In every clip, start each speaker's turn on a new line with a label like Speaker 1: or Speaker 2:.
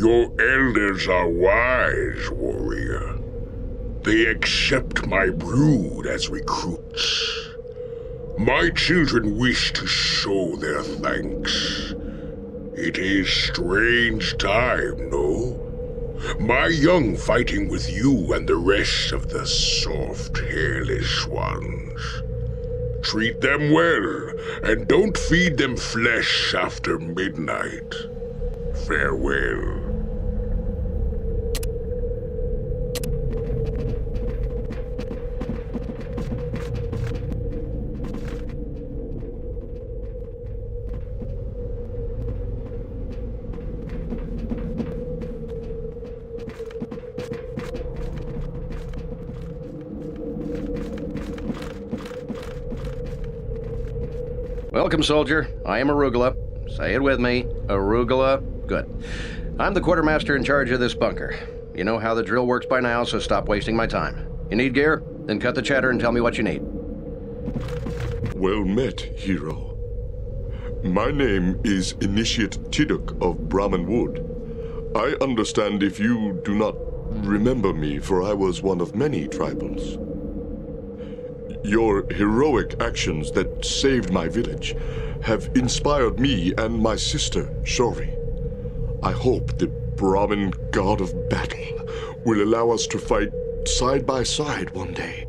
Speaker 1: Your elders are wise, warrior. They accept my brood as recruits. My children wish to show their thanks. It is strange time, no? My young fighting with you and the rest of the soft, hairless ones. Treat them well, and don't feed them flesh after midnight. Farewell.
Speaker 2: Welcome, soldier. I am Arugula. Say it with me. Arugula. Good. I'm the quartermaster in charge of this bunker. You know how the drill works by now, so stop wasting my time. You need gear? Then cut the chatter and tell me what you need.
Speaker 3: Well met, hero. My name is Initiate Tiduk of Brahmin Wood. I understand if you do not remember me, for I was one of many tribals. Your heroic actions that saved my village have inspired me and my sister, Shori. I hope the Brahmin god of battle will allow us to fight side by side one day.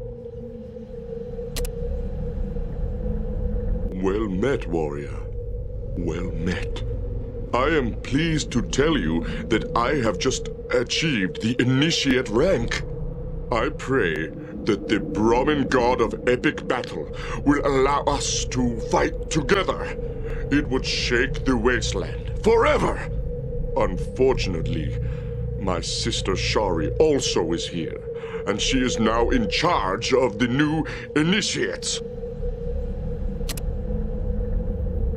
Speaker 3: Well met, warrior. Well met. I am pleased to tell you that I have just achieved the Initiate rank. I pray that the Brahmin god of epic battle will allow us to fight together. It would shake the wasteland forever. Unfortunately, my sister Shari also is here, and she is now in charge of the new initiates.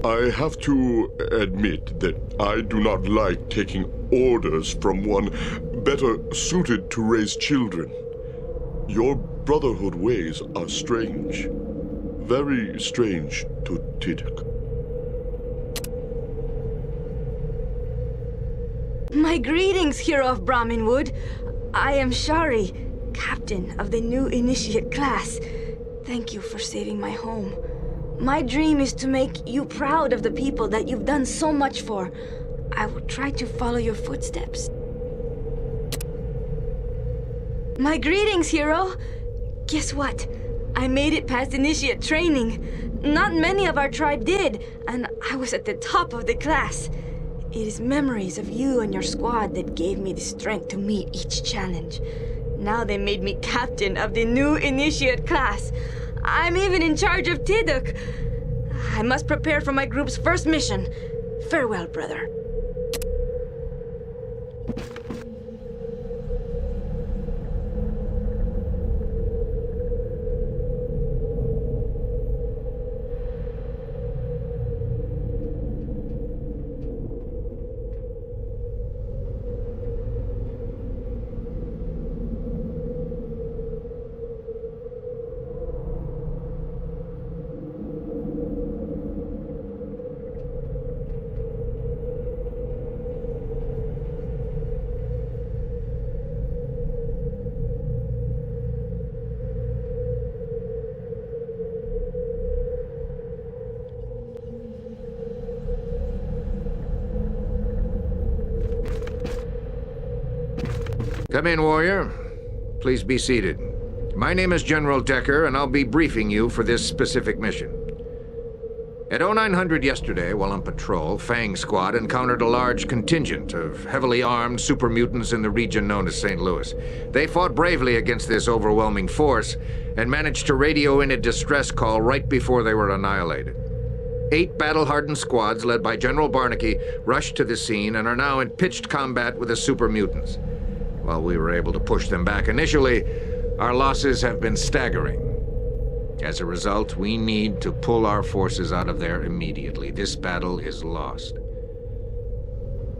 Speaker 3: I have to admit that I do not like taking orders from one better suited to raise children. Your Brotherhood ways are strange. Very strange to Tiduk.
Speaker 4: My greetings, hero of Brahmin Wood. I am Shari, captain of the new initiate class. Thank you for saving my home. My dream is to make you proud of the people that you've done so much for. I will try to follow your footsteps. My greetings, hero. Guess what? I made it past initiate training. Not many of our tribe did, and I was at the top of the class. It is memories of you and your squad that gave me the strength to meet each challenge. Now they made me captain of the new initiate class. I'm even in charge of Tiduk. I must prepare for my group's first mission. Farewell, brother.
Speaker 5: Come in, warrior. Please be seated. My name is General Decker, and I'll be briefing you for this specific mission. At 0900 yesterday, while on patrol, Fang Squad encountered a large contingent of heavily armed super mutants in the region known as St. Louis. They fought bravely against this overwhelming force and managed to radio in a distress call right before they were annihilated. 8 battle-hardened squads led by General Barnaky rushed to the scene and are now in pitched combat with the super mutants. While we were able to push them back initially, our losses have been staggering. As a result, we need to pull our forces out of there immediately. This battle is lost.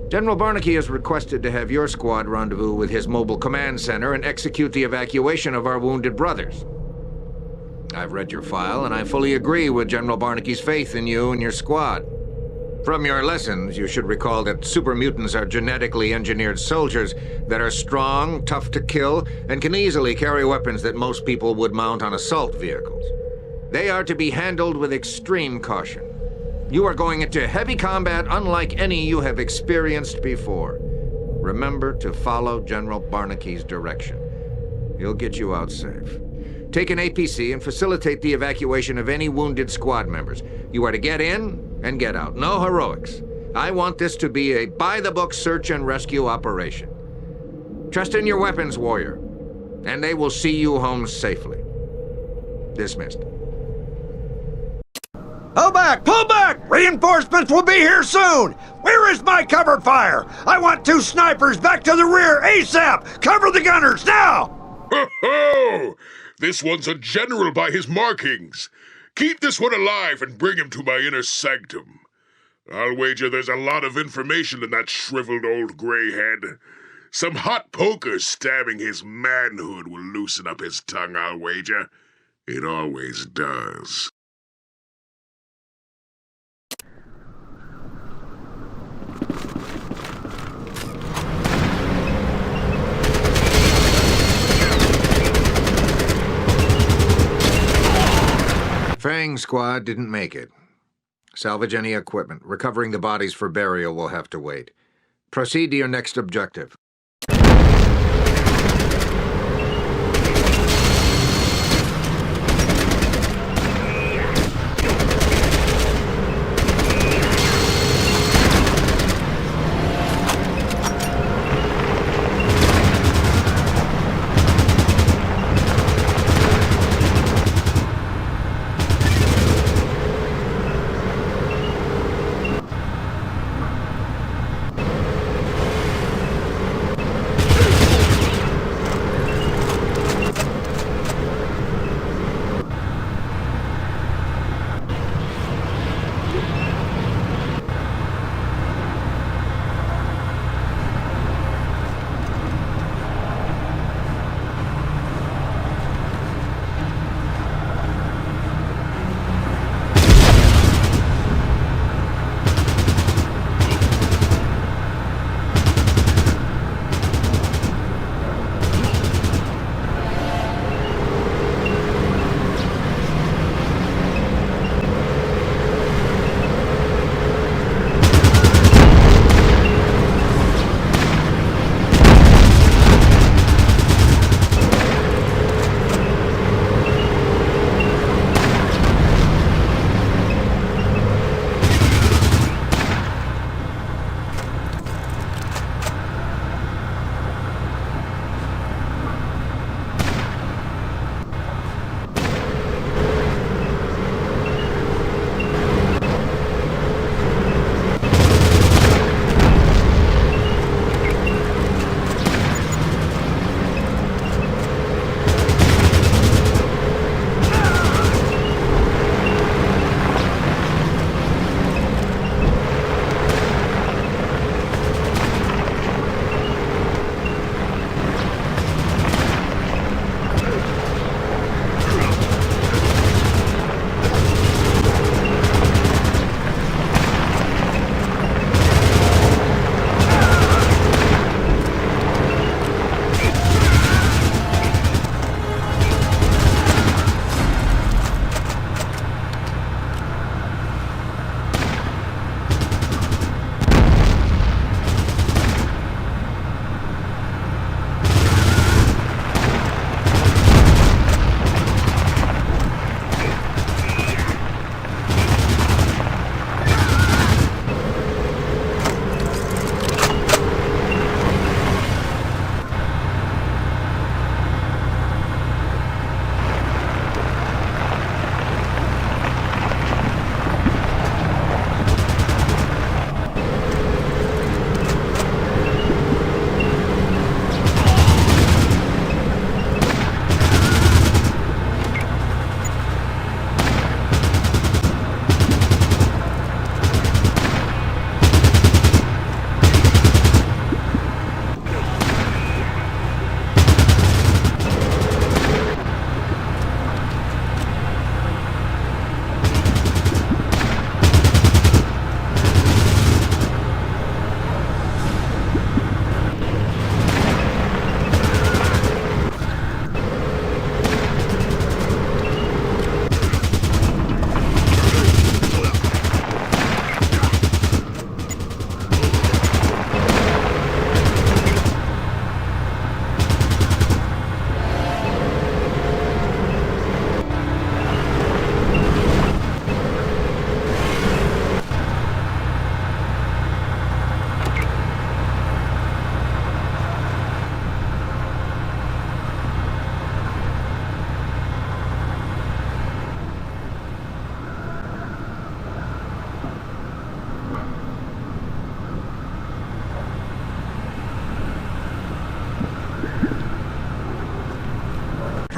Speaker 5: General Barnaky has requested to have your squad rendezvous with his mobile command center and execute the evacuation of our wounded brothers. I've read your file, and I fully agree with General Barnaky's faith in you and your squad. From your lessons, you should recall that super mutants are genetically engineered soldiers that are strong, tough to kill, and can easily carry weapons that most people would mount on assault vehicles. They are to be handled with extreme caution. You are going into heavy combat unlike any you have experienced before. Remember to follow General Barnaky's direction. He'll get you out safe. Take an APC and facilitate the evacuation of any wounded squad members. You are to get in and get out. No heroics. I want this to be a by-the-book search and rescue operation. Trust in your weapons, warrior, and they will see you home safely. Dismissed.
Speaker 6: Pull back! Pull back! Reinforcements will be here soon! Where is my cover fire? I want 2 snipers back to the rear ASAP! Cover the gunners, now!
Speaker 1: Ho ho! This one's a general by his markings. Keep this one alive and bring him to my inner sanctum. I'll wager there's a lot of information in that shriveled old gray head. Some hot poker stabbing his manhood will loosen up his tongue, I'll wager. It always does.
Speaker 5: Fang Squad didn't make it. Salvage any equipment. Recovering the bodies for burial will have to wait. Proceed to your next objective.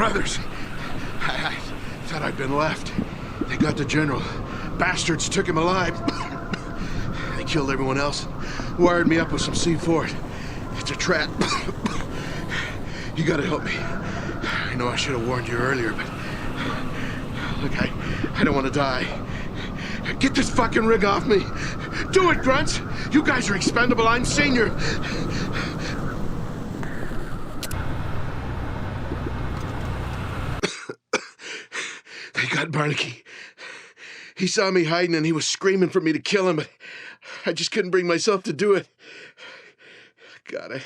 Speaker 7: brothers. I thought I'd been left. They got the general. Bastards took him alive. They killed everyone else. Wired me up with some C4. It's a trap. You gotta help me. I know I should have warned you earlier, but... Look, I don't want to die. Get this fucking rig off me. Do it, grunts. You guys are expendable. I'm senior. They got Barnaky. He saw me hiding and he was screaming for me to kill him, but I just couldn't bring myself to do it. God,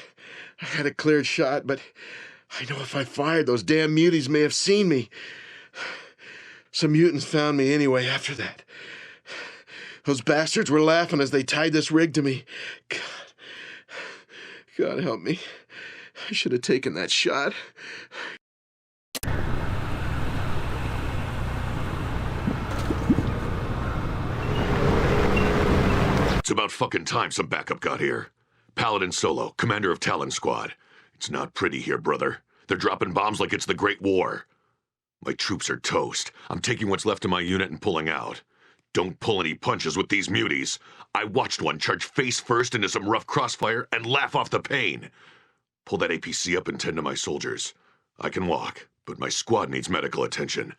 Speaker 7: I had a cleared shot, but I know if I fired, those damn muties may have seen me. Some mutants found me anyway after that. Those bastards were laughing as they tied this rig to me. God help me. I should have taken that shot.
Speaker 3: It's about fucking time some backup got here. Paladin Solo, commander of Talon Squad. It's not pretty here, brother. They're dropping bombs like it's the Great War. My troops are toast. I'm taking what's left of my unit and pulling out. Don't pull any punches with these muties. I watched one charge face first into some rough crossfire and laugh off the pain. Pull that APC up and tend to my soldiers. I can walk, but my squad needs medical attention.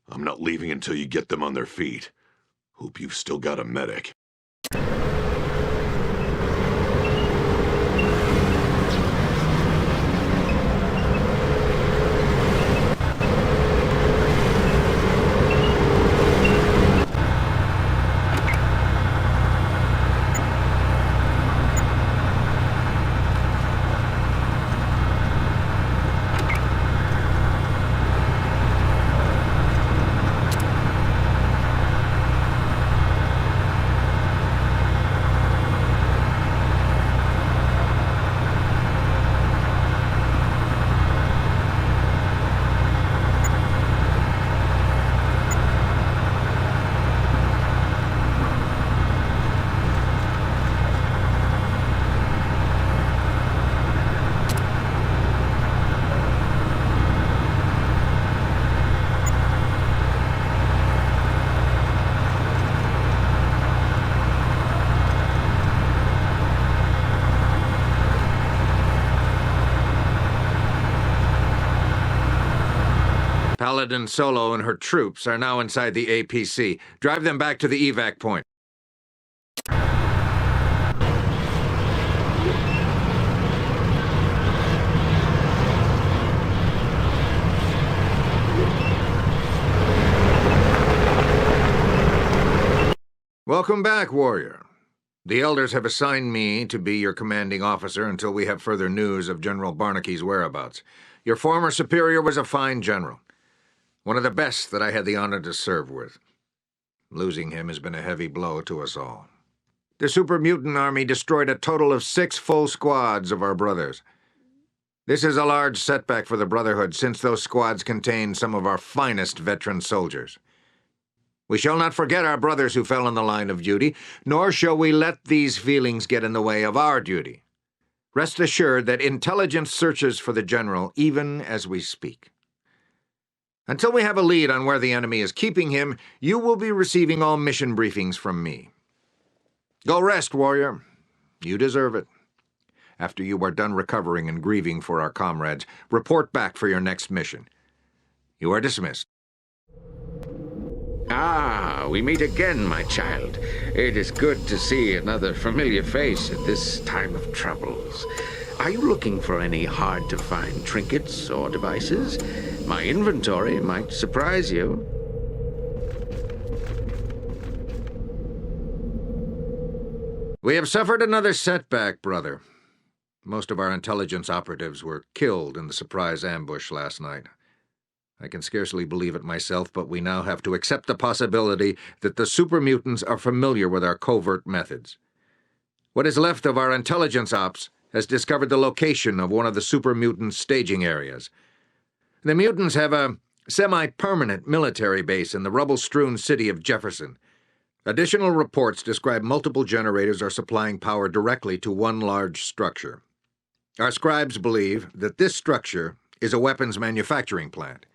Speaker 3: I'm not leaving until you get them on their feet. Hope you've still got a medic.
Speaker 5: Paladin Solo and her troops are now inside the APC. Drive them back to the evac point. Welcome back, warrior. The elders have assigned me to be your commanding officer until we have further news of General Barnaky's whereabouts. Your former superior was a fine general. One of the best that I had the honor to serve with. Losing him has been a heavy blow to us all. The Super Mutant Army destroyed a total of 6 full squads of our brothers. This is a large setback for the Brotherhood, since those squads contain some of our finest veteran soldiers. We shall not forget our brothers who fell in the line of duty, nor shall we let these feelings get in the way of our duty. Rest assured that intelligence searches for the general even as we speak. Until we have a lead on where the enemy is keeping him, you will be receiving all mission briefings from me. Go rest, warrior. You deserve it. After you are done recovering and grieving for our comrades, report back for your next mission. You are dismissed.
Speaker 8: Ah, we meet again, my child. It is good to see another familiar face at this time of troubles. Are you looking for any hard-to-find trinkets or devices? My inventory might surprise you.
Speaker 5: We have suffered another setback, brother. Most of our intelligence operatives were killed in the surprise ambush last night. I can scarcely believe it myself, but we now have to accept the possibility that the super mutants are familiar with our covert methods. What is left of our intelligence ops has discovered the location of one of the super mutant staging areas. The mutants have a semi-permanent military base in the rubble-strewn city of Jefferson. Additional reports describe multiple generators are supplying power directly to one large structure. Our scribes believe that this structure is a weapons manufacturing plant.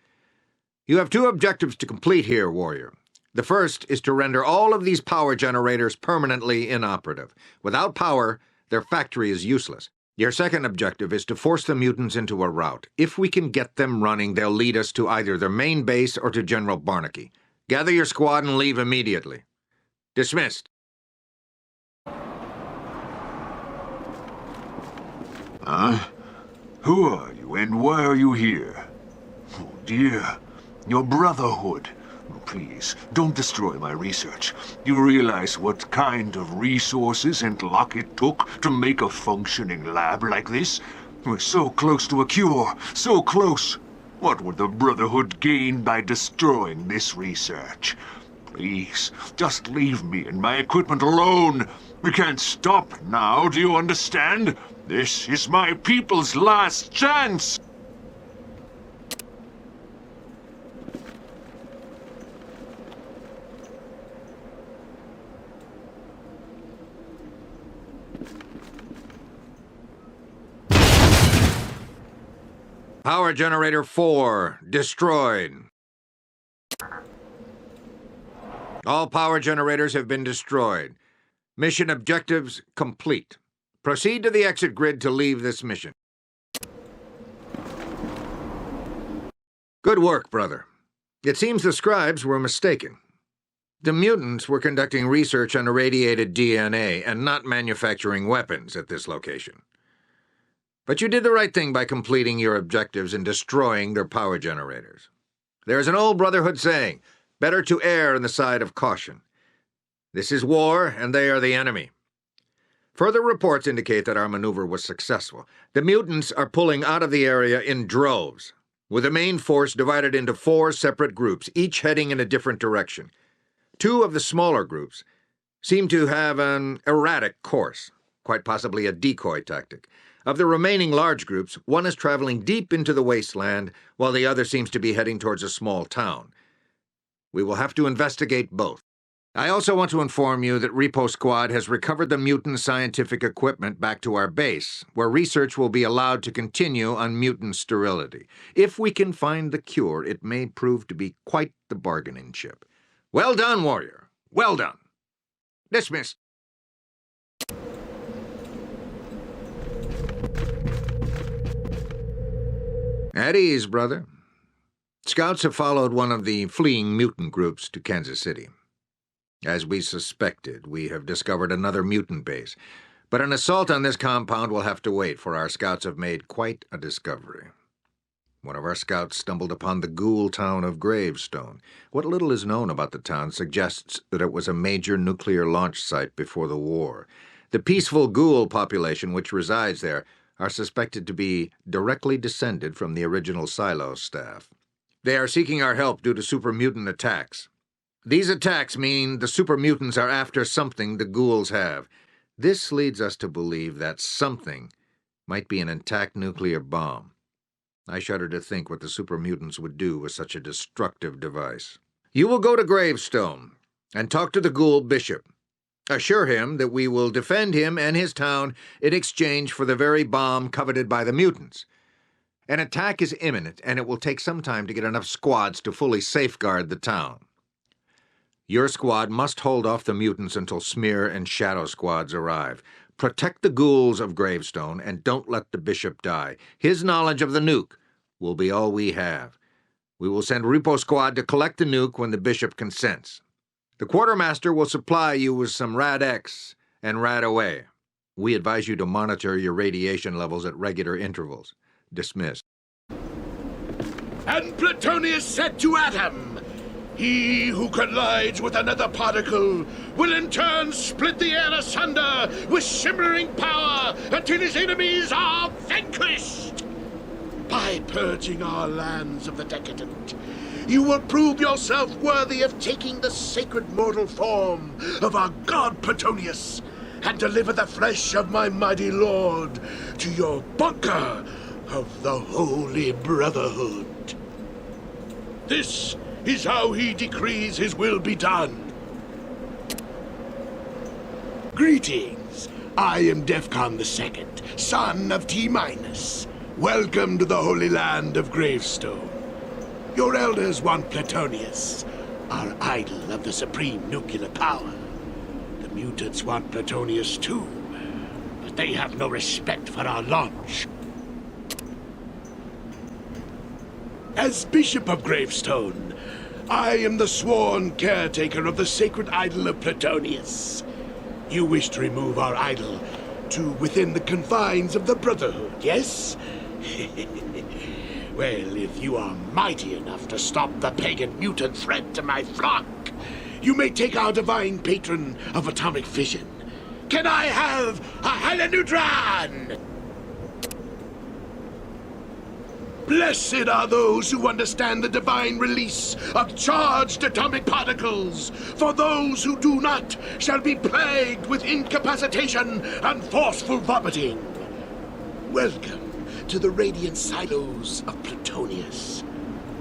Speaker 5: You have two objectives to complete here, warrior. The first is to render all of these power generators permanently inoperative. Without power, their factory is useless. Your second objective is to force the mutants into a rout. If we can get them running, they'll lead us to either their main base or to General Barnaky. Gather your squad and leave immediately. Dismissed.
Speaker 9: Who are you, and why are you here? Oh dear, your Brotherhood. Please, don't destroy my research. You realize what kind of resources and luck it took to make a functioning lab like this? We're so close to a cure, so close. What would the Brotherhood gain by destroying this research? Please, just leave me and my equipment alone. We can't stop now, do you understand? This is my people's last chance!
Speaker 5: Power Generator 4, destroyed. All power generators have been destroyed. Mission objectives complete. Proceed to the exit grid to leave this mission. Good work, brother. It seems the scribes were mistaken. The mutants were conducting research on irradiated DNA and not manufacturing weapons at this location. But you did the right thing by completing your objectives and destroying their power generators. There's an old Brotherhood saying, better to err on the side of caution. This is war, and they are the enemy. Further reports indicate that our maneuver was successful. The mutants are pulling out of the area in droves, with the main force divided into 4 separate groups, each heading in a different direction. 2 of the smaller groups seem to have an erratic course, quite possibly a decoy tactic. Of the remaining large groups, one is traveling deep into the wasteland, while the other seems to be heading towards a small town. We will have to investigate both. I also want to inform you that Repo Squad has recovered the mutant scientific equipment back to our base, where research will be allowed to continue on mutant sterility. If we can find the cure, it may prove to be quite the bargaining chip. Well done, warrior. Well done. Dismissed. At ease, brother. Scouts have followed one of the fleeing mutant groups to Kansas City. As we suspected, we have discovered another mutant base, but an assault on this compound will have to wait, for our scouts have made quite a discovery. One of our scouts stumbled upon the ghoul town of Gravestone. What little is known about the town suggests that it was a major nuclear launch site before the war. The peaceful ghoul population which resides there are suspected to be directly descended from the original Silo staff. They are seeking our help due to super-mutant attacks. These attacks mean the super-mutants are after something the ghouls have. This leads us to believe that something might be an intact nuclear bomb. I shudder to think what the super-mutants would do with such a destructive device. You will go to Gravestone and talk to the ghoul bishop. Assure him that we will defend him and his town in exchange for the very bomb coveted by the mutants. An attack is imminent, and it will take some time to get enough squads to fully safeguard the town. Your squad must hold off the mutants until Smear and Shadow squads arrive. Protect the ghouls of Gravestone, and don't let the bishop die. His knowledge of the nuke will be all we have. We will send Repo Squad to collect the nuke when the bishop consents. The quartermaster will supply you with some Rad-X and Rad-Away. We advise you to monitor your radiation levels at regular intervals. Dismissed.
Speaker 7: And Plutonius said to Atom, "He who collides with another particle will in turn split the air asunder with shimmering power until his enemies are vanquished. By purging our lands of the decadent, you will prove yourself worthy of taking the sacred mortal form of our god Plutonius and deliver the flesh of my mighty lord to your bunker of the Holy Brotherhood. This is how he decrees his will be done. Greetings. I am Defcon II, son of T-. Welcome to the Holy Land of Gravestone. Your elders want Plutonius, our idol of the supreme nuclear power. The mutants want Plutonius too, but they have no respect for our launch. As Bishop of Gravestone, I am the sworn caretaker of the sacred idol of Plutonius. You wish to remove our idol to within the confines of the Brotherhood, yes? Well, if you are mighty enough to stop the pagan mutant threat to my flock, you may take our divine patron of atomic fission. Can I have a Helineutron? Blessed are those who understand the divine release of charged atomic particles, for those who do not shall be plagued with incapacitation and forceful vomiting. Welcome to the radiant silos of Plutonius.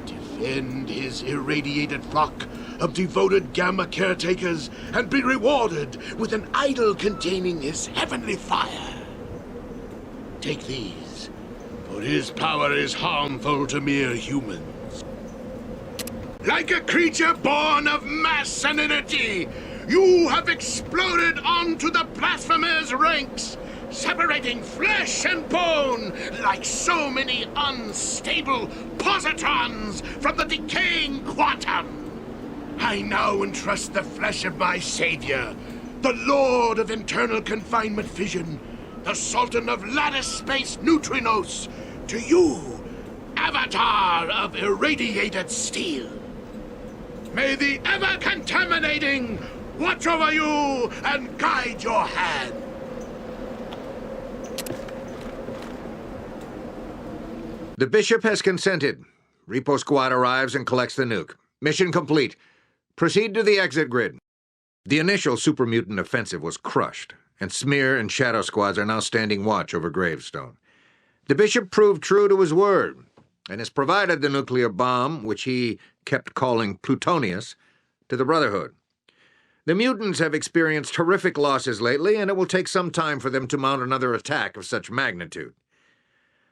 Speaker 7: Defend his irradiated flock of devoted Gamma caretakers and be rewarded with an idol containing his heavenly fire. Take these. For his power is harmful to mere humans. Like a creature born of mass and energy, you have exploded onto the blasphemer's ranks, separating flesh and bone like so many unstable positrons from the decaying quantum. I now entrust the flesh of my savior, the Lord of Internal Confinement Fission, the Sultan of Lattice Space Neutrinos, to you, Avatar of Irradiated Steel. May the ever-contaminating watch over you and guide your hand.
Speaker 5: The Bishop has consented. Repo Squad arrives and collects the nuke. Mission complete. Proceed to the exit grid. The initial super mutant offensive was crushed, and Smear and Shadow Squads are now standing watch over Gravestone. The Bishop proved true to his word, and has provided the nuclear bomb, which he kept calling Plutonius, to the Brotherhood. The mutants have experienced horrific losses lately, and it will take some time for them to mount another attack of such magnitude.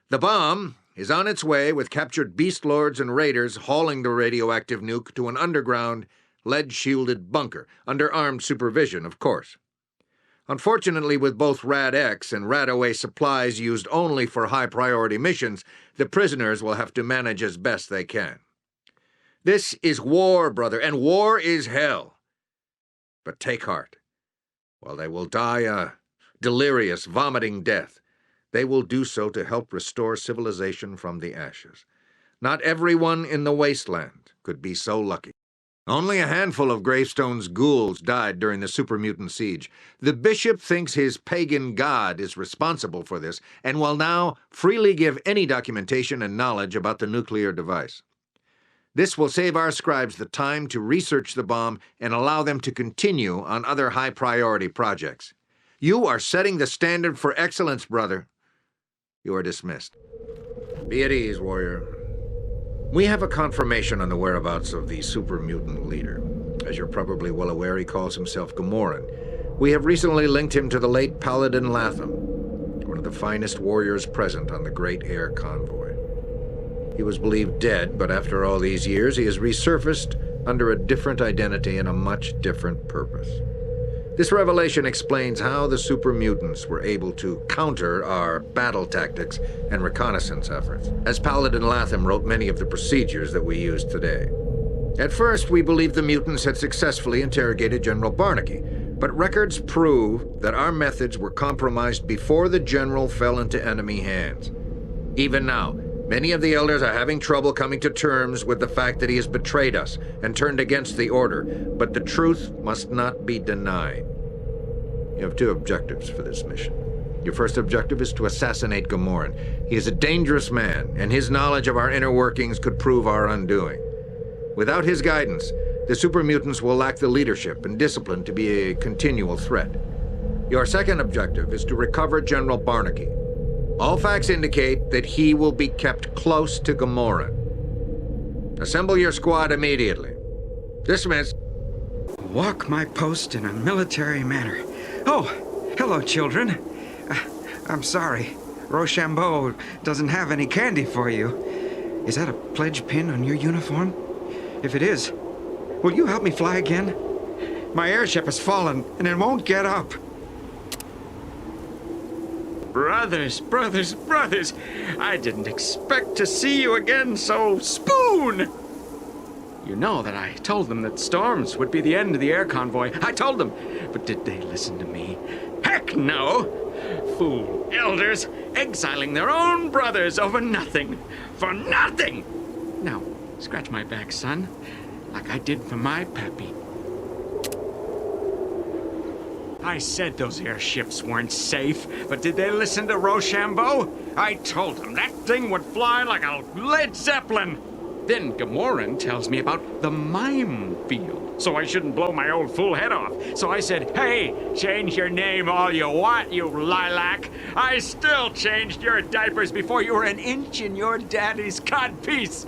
Speaker 5: The bomb is on its way with captured beast lords and raiders hauling the radioactive nuke to an underground, lead-shielded bunker, under armed supervision, of course. Unfortunately, with both Rad-X and Rad-OA supplies used only for high-priority missions, the prisoners will have to manage as best they can. This is war, brother, and war is hell. But take heart. While they will die a delirious, vomiting death, they will do so to help restore civilization from the ashes. Not everyone in the wasteland could be so lucky. Only a handful of Gravestone's ghouls died during the super mutant siege. The Bishop thinks his pagan god is responsible for this and will now freely give any documentation and knowledge about the nuclear device. This will save our scribes the time to research the bomb and allow them to continue on other high-priority projects. You are setting the standard for excellence, brother. You are dismissed. Be at ease, warrior. We have a confirmation on the whereabouts of the super mutant leader. As you're probably well aware, he calls himself Gamoran. We have recently linked him to the late Paladin Latham, one of the finest warriors present on the Great Air Convoy. He was believed dead, but after all these years, he has resurfaced under a different identity and a much different purpose. This revelation explains how the super mutants were able to counter our battle tactics and reconnaissance efforts, as Paladin Latham wrote many of the procedures that we use today. At first, we believed the mutants had successfully interrogated General Barnaky, but records prove that our methods were compromised before the General fell into enemy hands. Even now, many of the elders are having trouble coming to terms with the fact that he has betrayed us and turned against the Order, but the truth must not be denied. You have two objectives for this mission. Your first objective is to assassinate Gamoran. He is a dangerous man, and his knowledge of our inner workings could prove our undoing. Without his guidance, the super mutants will lack the leadership and discipline to be a continual threat. Your second objective is to recover General Barnaky. All facts indicate that he will be kept close to Gamoran. Assemble your squad immediately. Dismiss.
Speaker 10: Walk my post in a military manner. Oh, hello, children. I'm sorry. Rochambeau doesn't have any candy for you. Is that a pledge pin on your uniform? If it is, will you help me fly again? My airship has fallen, and it won't get up. Brothers, brothers, brothers, I didn't expect to see you again so spoon! You know that I told them that storms would be the end of the air convoy. I told them, but did they listen to me? Heck no! Fool elders, exiling their own brothers over nothing. For nothing! Now, scratch my back, son, like I did for my pappy. I said those airships weren't safe, but did they listen to Rochambeau? I told them that thing would fly like a Led Zeppelin. Then Gamoran tells me about the mime field, so I shouldn't blow my old fool head off. So I said, hey, change your name all you want, you lilac. I still changed your diapers before you were an inch in your daddy's codpiece.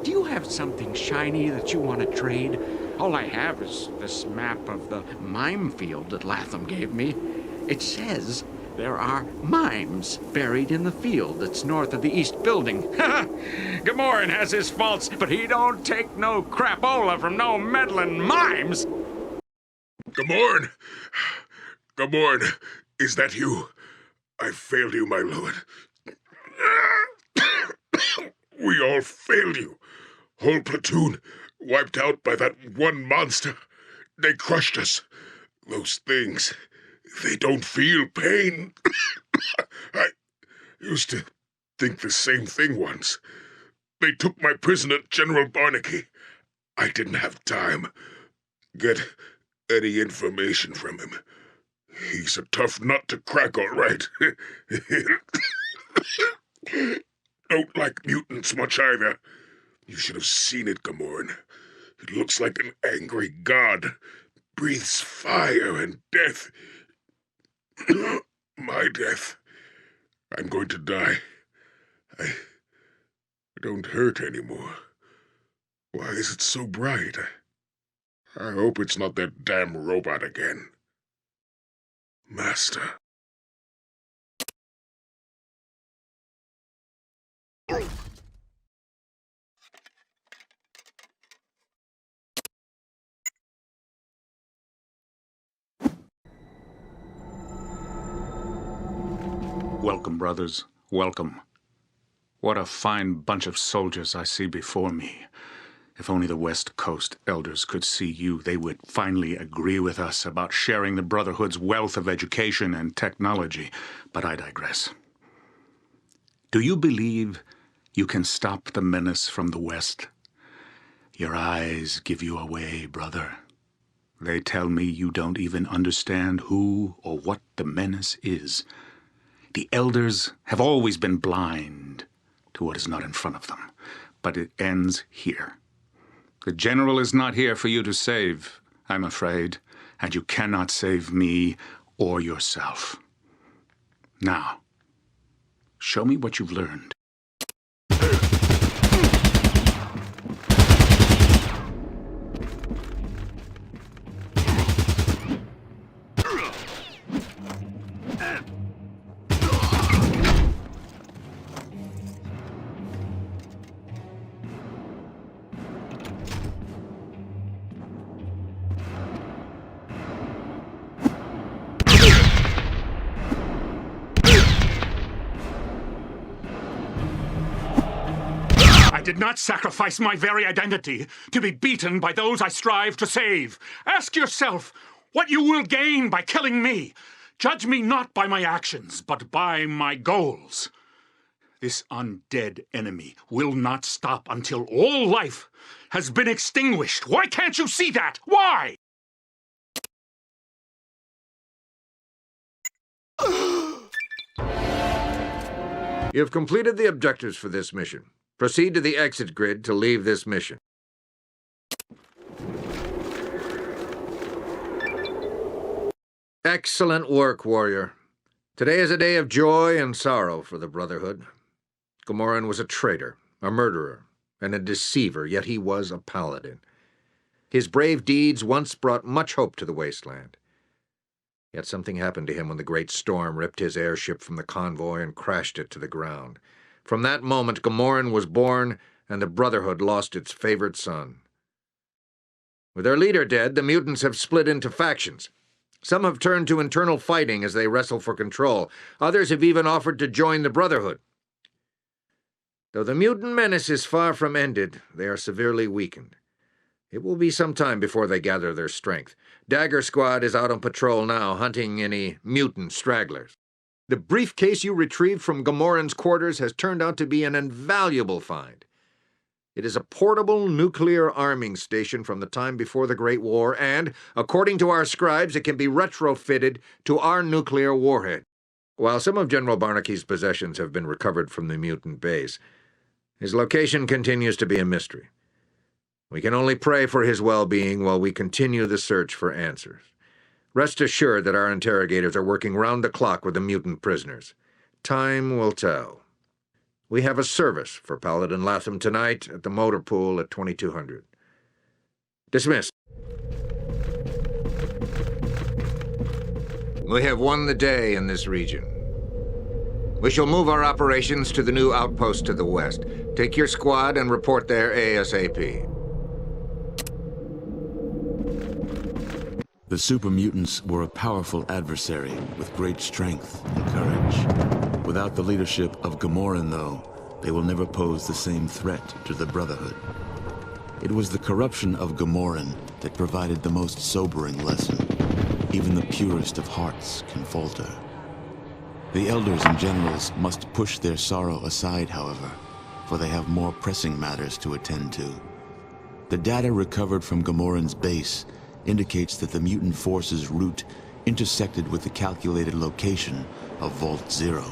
Speaker 10: Do you have something shiny that you want to trade? All I have is this map of the mime field that Latham gave me. It says there are mimes buried in the field that's north of the east building. Gamoran has his faults, but he don't take no crapola from no meddling mimes.
Speaker 1: Gamoran! Gamoran, is that you? I failed you, my lord. We all failed you. Whole platoon wiped out by that one monster. They crushed us. Those things, they don't feel pain. I used to think the same thing once. They took my prisoner, General Barnaky. I didn't have time. Get any information from him. He's a tough nut to crack, all right. Don't like mutants much either. You should have seen it, Gamoran. It looks like an angry god. Breathes fire and death. My death. I'm going to die. I don't hurt anymore. Why is it so bright? I hope it's not that damn robot again. Master.
Speaker 11: Welcome, brothers. Welcome. What a fine bunch of soldiers I see before me. If only the West Coast elders could see you, they would finally agree with us about sharing the Brotherhood's wealth of education and technology. But I digress. Do you believe you can stop the menace from the West? Your eyes give you away, brother. They tell me you don't even understand who or what the menace is. The elders have always been blind to what is not in front of them, but it ends here. The general is not here for you to save, I'm afraid, and you cannot save me or yourself. Now, show me what you've learned. I did not sacrifice my very identity to be beaten by those I strive to save. Ask yourself what you will gain by killing me. Judge me not by my actions, but by my goals. This undead enemy will not stop until all life has been extinguished. Why can't you see that? Why?
Speaker 5: You have completed the objectives for this mission. Proceed to the exit grid to leave this mission. Excellent work, warrior. Today is a day of joy and sorrow for the Brotherhood. Gamoran was a traitor, a murderer, and a deceiver, yet he was a paladin. His brave deeds once brought much hope to the wasteland. Yet something happened to him when the great storm ripped his airship from the convoy and crashed it to the ground. From that moment, Gamoran was born, and the Brotherhood lost its favorite son. With their leader dead, the mutants have split into factions. Some have turned to internal fighting as they wrestle for control. Others have even offered to join the Brotherhood. Though the mutant menace is far from ended, they are severely weakened. It will be some time before they gather their strength. Dagger Squad is out on patrol now, hunting any mutant stragglers. The briefcase you retrieved from Gamoran's quarters has turned out to be an invaluable find. It is a portable nuclear arming station from the time before the Great War, and, according to our scribes, it can be retrofitted to our nuclear warhead. While some of General Barnaky's possessions have been recovered from the mutant base, his location continues to be a mystery. We can only pray for his well-being while we continue the search for answers. Rest assured that our interrogators are working round the clock with the mutant prisoners. Time will tell. We have a service for Paladin Latham tonight at the motor pool at 2200. Dismissed. We have won the day in this region. We shall move our operations to the new outpost to the west. Take your squad and report there ASAP.
Speaker 12: The super mutants were a powerful adversary with great strength and courage. Without the leadership of Gamoran, though, they will never pose the same threat to the Brotherhood. It was the corruption of Gamoran that provided the most sobering lesson. Even the purest of hearts can falter. The elders and generals must push their sorrow aside, however, for they have more pressing matters to attend to. The data recovered from Gamoran's base indicates that the mutant force's route intersected with the calculated location of Vault Zero.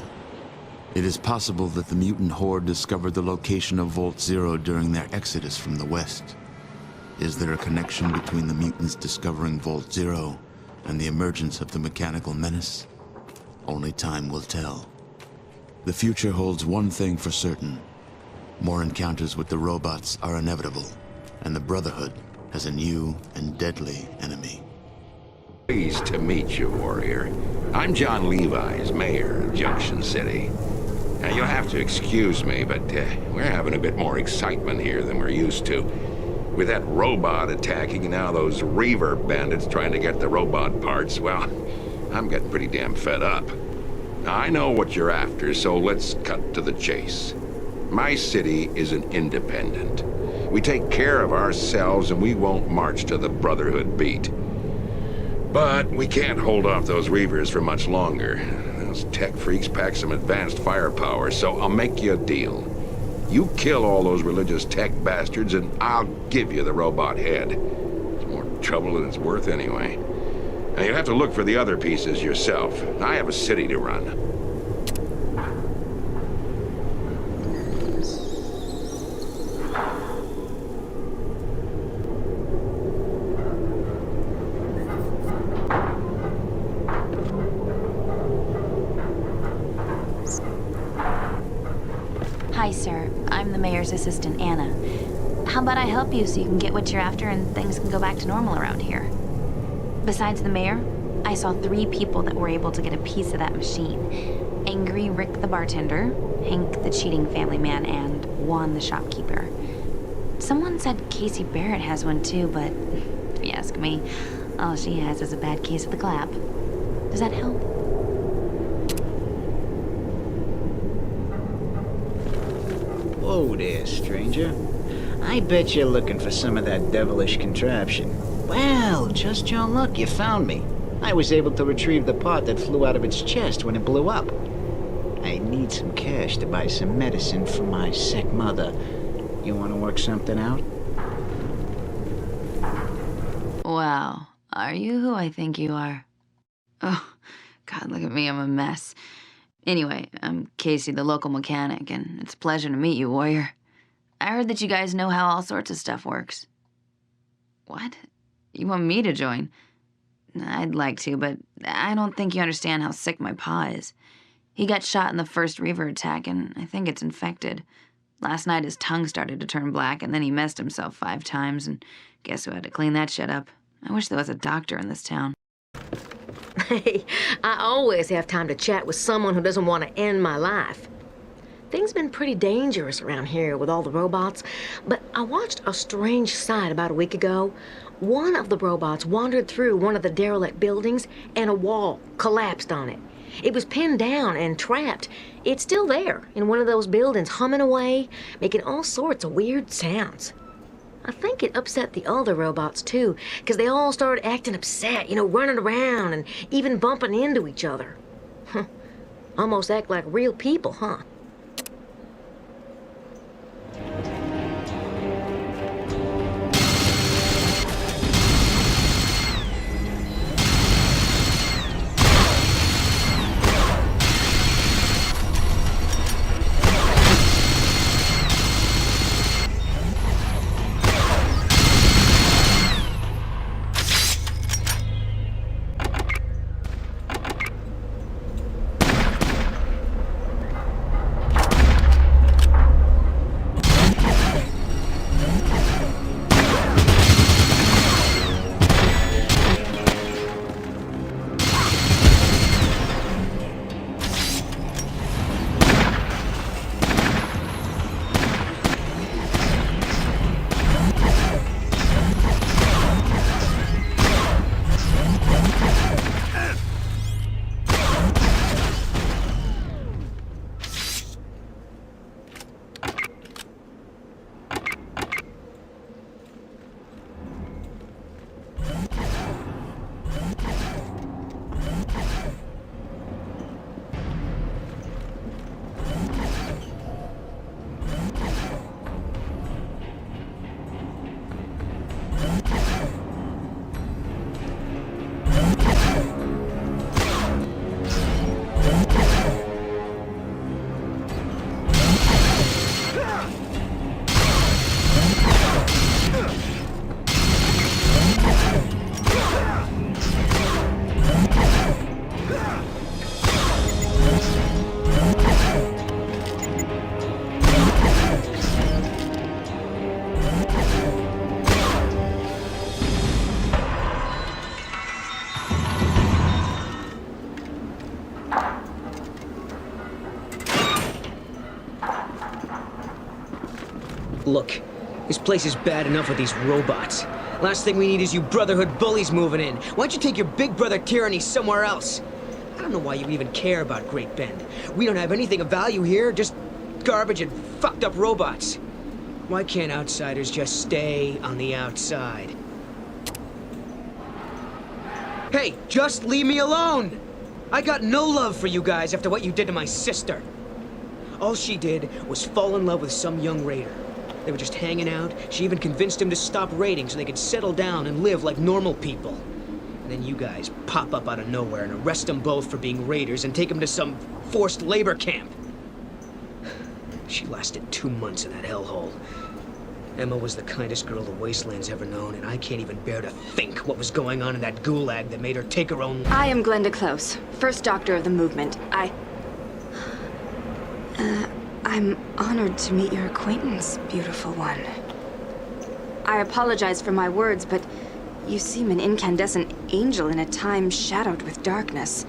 Speaker 12: It is possible that the mutant horde discovered the location of Vault Zero during their exodus from the west. Is there a connection between the mutants discovering Vault Zero and the emergence of the mechanical menace? Only time will tell. The future holds one thing for certain. More encounters with the robots are inevitable, and the Brotherhood has a new and deadly enemy.
Speaker 8: Pleased to meet you, warrior. I'm John Levi's mayor of Junction City. Now, you'll have to excuse me, but we're having a bit more excitement here than we're used to. With that robot attacking and now those Reaver bandits trying to get the robot parts, well, I'm getting pretty damn fed up. Now, I know what you're after, so let's cut to the chase. My city is an independent. We take care of ourselves and we won't march to the Brotherhood beat. But we can't hold off those Reavers for much longer. Those tech freaks pack some advanced firepower, so I'll make you a deal. You kill all those religious tech bastards and I'll give you the robot head. It's more trouble than it's worth anyway. Now, you'll have to look for the other pieces yourself. I have a city to run.
Speaker 13: Hi, sir. I'm the mayor's assistant, Anna. How about I help you so you can get what you're after and things can go back to normal around here? Besides the mayor, I saw 3 people that were able to get a piece of that machine. Angry Rick the bartender, Hank the cheating family man, and Juan the shopkeeper. Someone said Casey Barrett has one too, but if you ask me, all she has is a bad case of the clap. Does that help?
Speaker 14: Whoa there, stranger. I bet you're looking for some of that devilish contraption. Well, just your luck, you found me. I was able to retrieve the part that flew out of its chest when it blew up. I need some cash to buy some medicine for my sick mother. You want to work something out?
Speaker 13: Wow. Are you who I think you are? Oh, God, look at me, I'm a mess. Anyway, I'm Casey, the local mechanic, and it's a pleasure to meet you, warrior. I heard that you guys know how all sorts of stuff works. What? You want me to join? I'd like to, but I don't think you understand how sick my pa is. He got shot in the first Reaver attack, and I think it's infected. Last night his tongue started to turn black, and then he messed himself 5 times, and guess who had to clean that shit up? I wish there was a doctor in this town.
Speaker 15: Hey, I always have time to chat with someone who doesn't want to end my life. things been pretty dangerous around here with all the robots, but I watched a strange sight about a week ago. One of the robots wandered through one of the derelict buildings and a wall collapsed on it. It was pinned down and trapped. It's still there in one of those buildings, humming away, making all sorts of weird sounds. I think it upset the other robots, too, because they all started acting upset, running around and even bumping into each other. Almost act like real people, huh?
Speaker 16: Look, this place is bad enough with these robots. Last thing we need is you Brotherhood bullies moving in. Why don't you take your big brother tyranny somewhere else? I don't know why you even care about Great Bend. We don't have anything of value here, just garbage and fucked up robots. Why can't outsiders just stay on the outside? Hey, just leave me alone! I got no love for you guys after what you did to my sister. All she did was fall in love with some young raider. They were just hanging out. She even convinced him to stop raiding so they could settle down and live like normal people. And then you guys pop up out of nowhere and arrest them both for being raiders and take them to some forced labor camp. She lasted 2 months in that hellhole. Emma was the kindest girl the Wasteland's ever known, and I can't even bear to think what was going on in that gulag that made her take her own...
Speaker 4: I am Glenda Close, first doctor of the movement. I'm honored to meet your acquaintance, beautiful one. I apologize for my words, but you seem an incandescent angel in a time shadowed with darkness.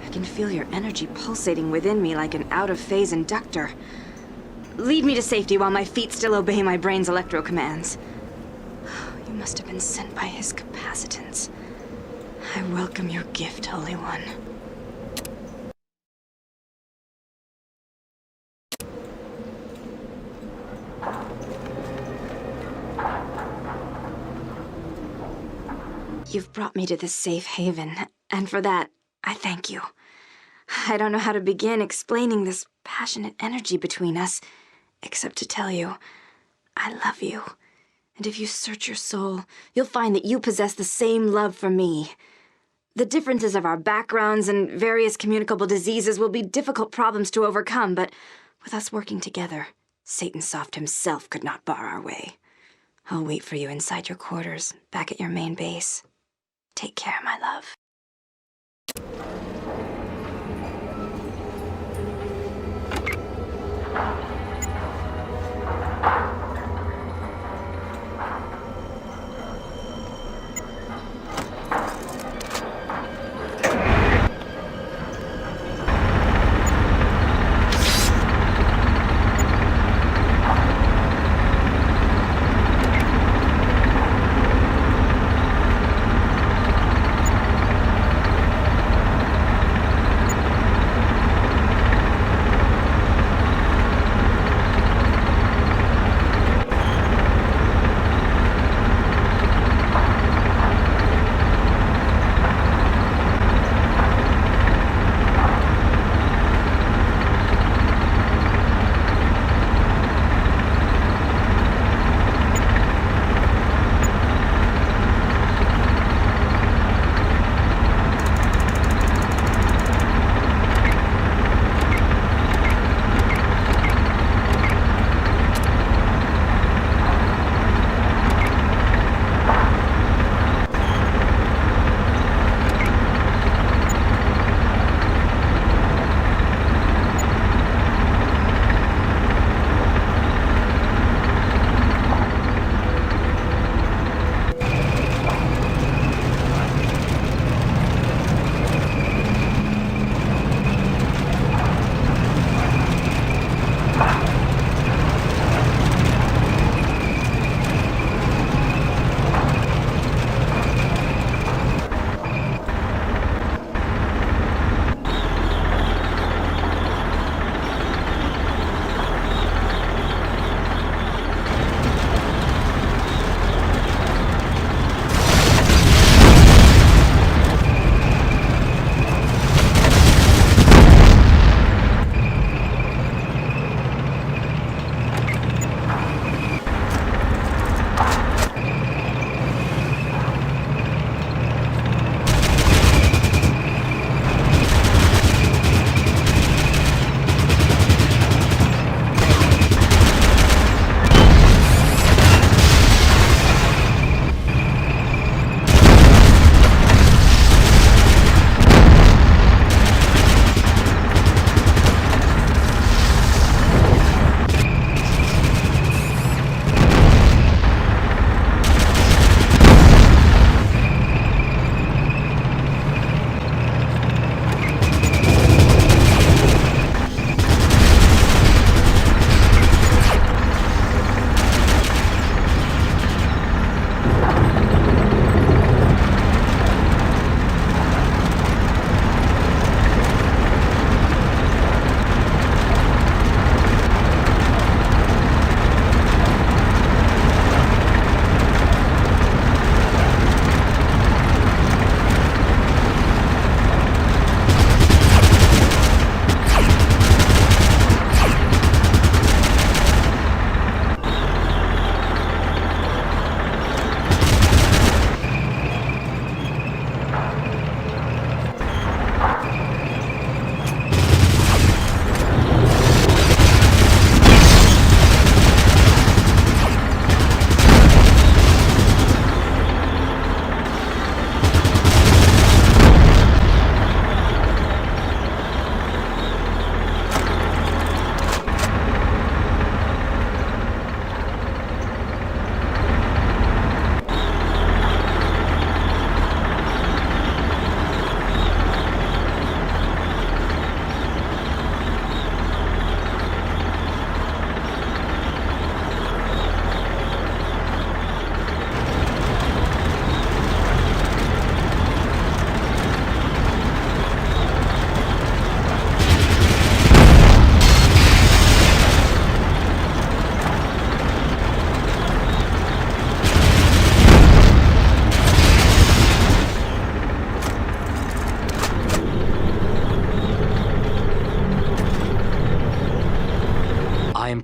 Speaker 4: I can feel your energy pulsating within me like an out-of-phase inductor. Lead me to safety while my feet still obey my brain's electro commands. You must have been sent by his capacitance. I welcome your gift, Holy One. You've brought me to this safe haven, and for that, I thank you. I don't know how to begin explaining this passionate energy between us, except to tell you, I love you. And if you search your soul, you'll find that you possess the same love for me. The differences of our backgrounds and various communicable diseases will be difficult problems to overcome, but with us working together, Satan Soft himself could not bar our way. I'll wait for you inside your quarters, back at your main base. Take care, my love.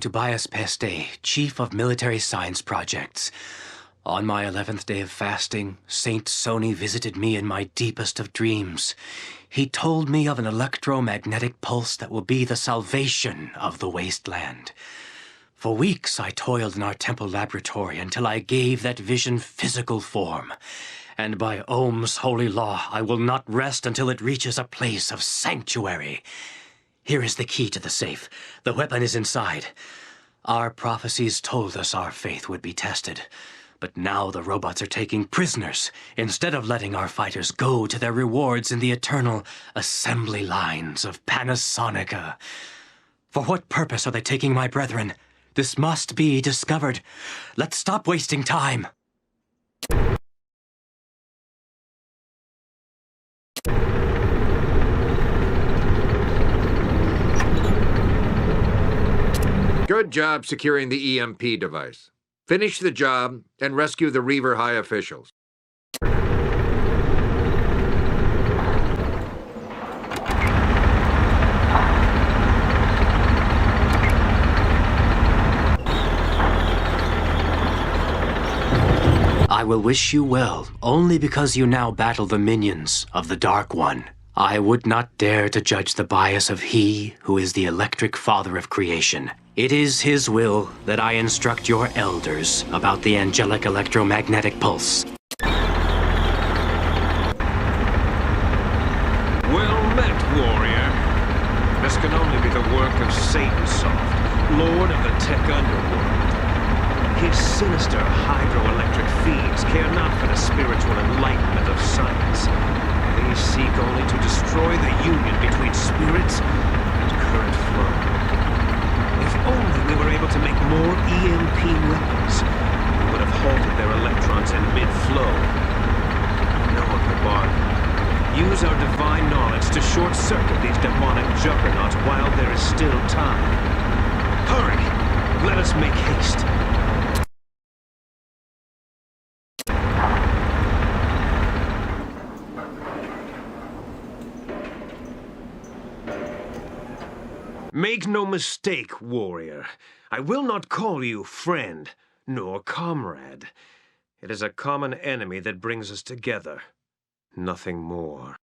Speaker 17: Tobias Peste, Chief of Military Science Projects. On my 11th day of fasting, Saint Sony visited me in my deepest of dreams. He told me of an electromagnetic pulse that will be the salvation of the wasteland. For weeks I toiled in our temple laboratory until I gave that vision physical form. And by Ohm's holy law, I will not rest until it reaches a place of sanctuary. Here is the key to the safe. The weapon is inside. Our prophecies told us our faith would be tested. But now the robots are taking prisoners, instead of letting our fighters go to their rewards in the eternal assembly lines of Panasonica. For what purpose are they taking my brethren? This must be discovered. Let's stop wasting time.
Speaker 5: Good job securing the EMP device. Finish the job and rescue the Reaver High officials.
Speaker 17: I will wish you well, only because you now battle the minions of the Dark One. I would not dare to judge the bias of He who is the electric father of creation. It is His will that I instruct your elders about the angelic electromagnetic pulse.
Speaker 18: Well met, warrior. This can only be the work of Satansoft, Lord of the Tech Underworld. His sinister hydroelectric fiends care not for the spiritual enlightenment of science. They seek only to destroy the union between spirits and current flow. If only we were able to make more EMP weapons, we would have halted their electrons in mid-flow. No one could bargain. Use our divine knowledge to short-circuit these demonic juggernauts while there is still time. Hurry! Let us make haste. Make no mistake, warrior. I will not call you friend, nor comrade. It is a common enemy that brings us together. Nothing more.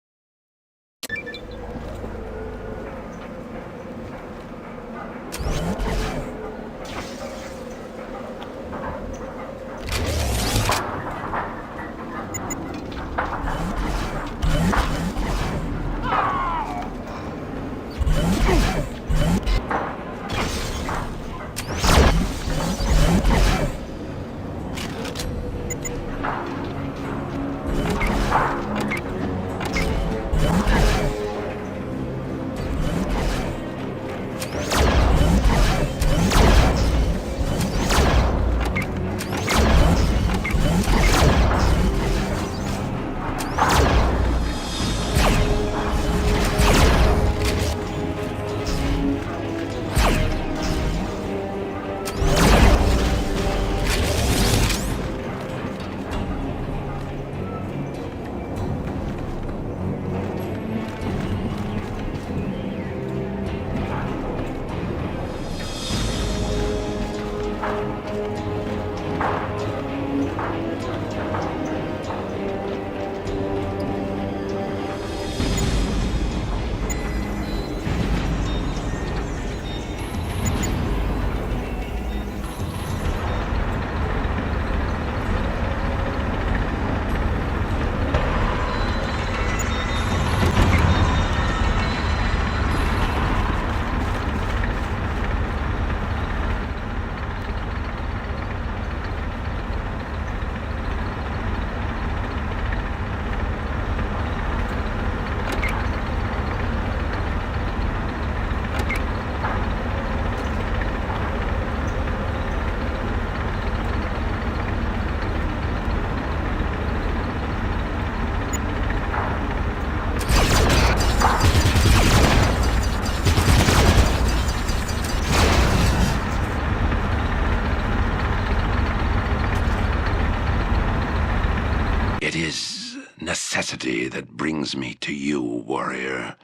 Speaker 19: It is necessity that brings me to you, warrior.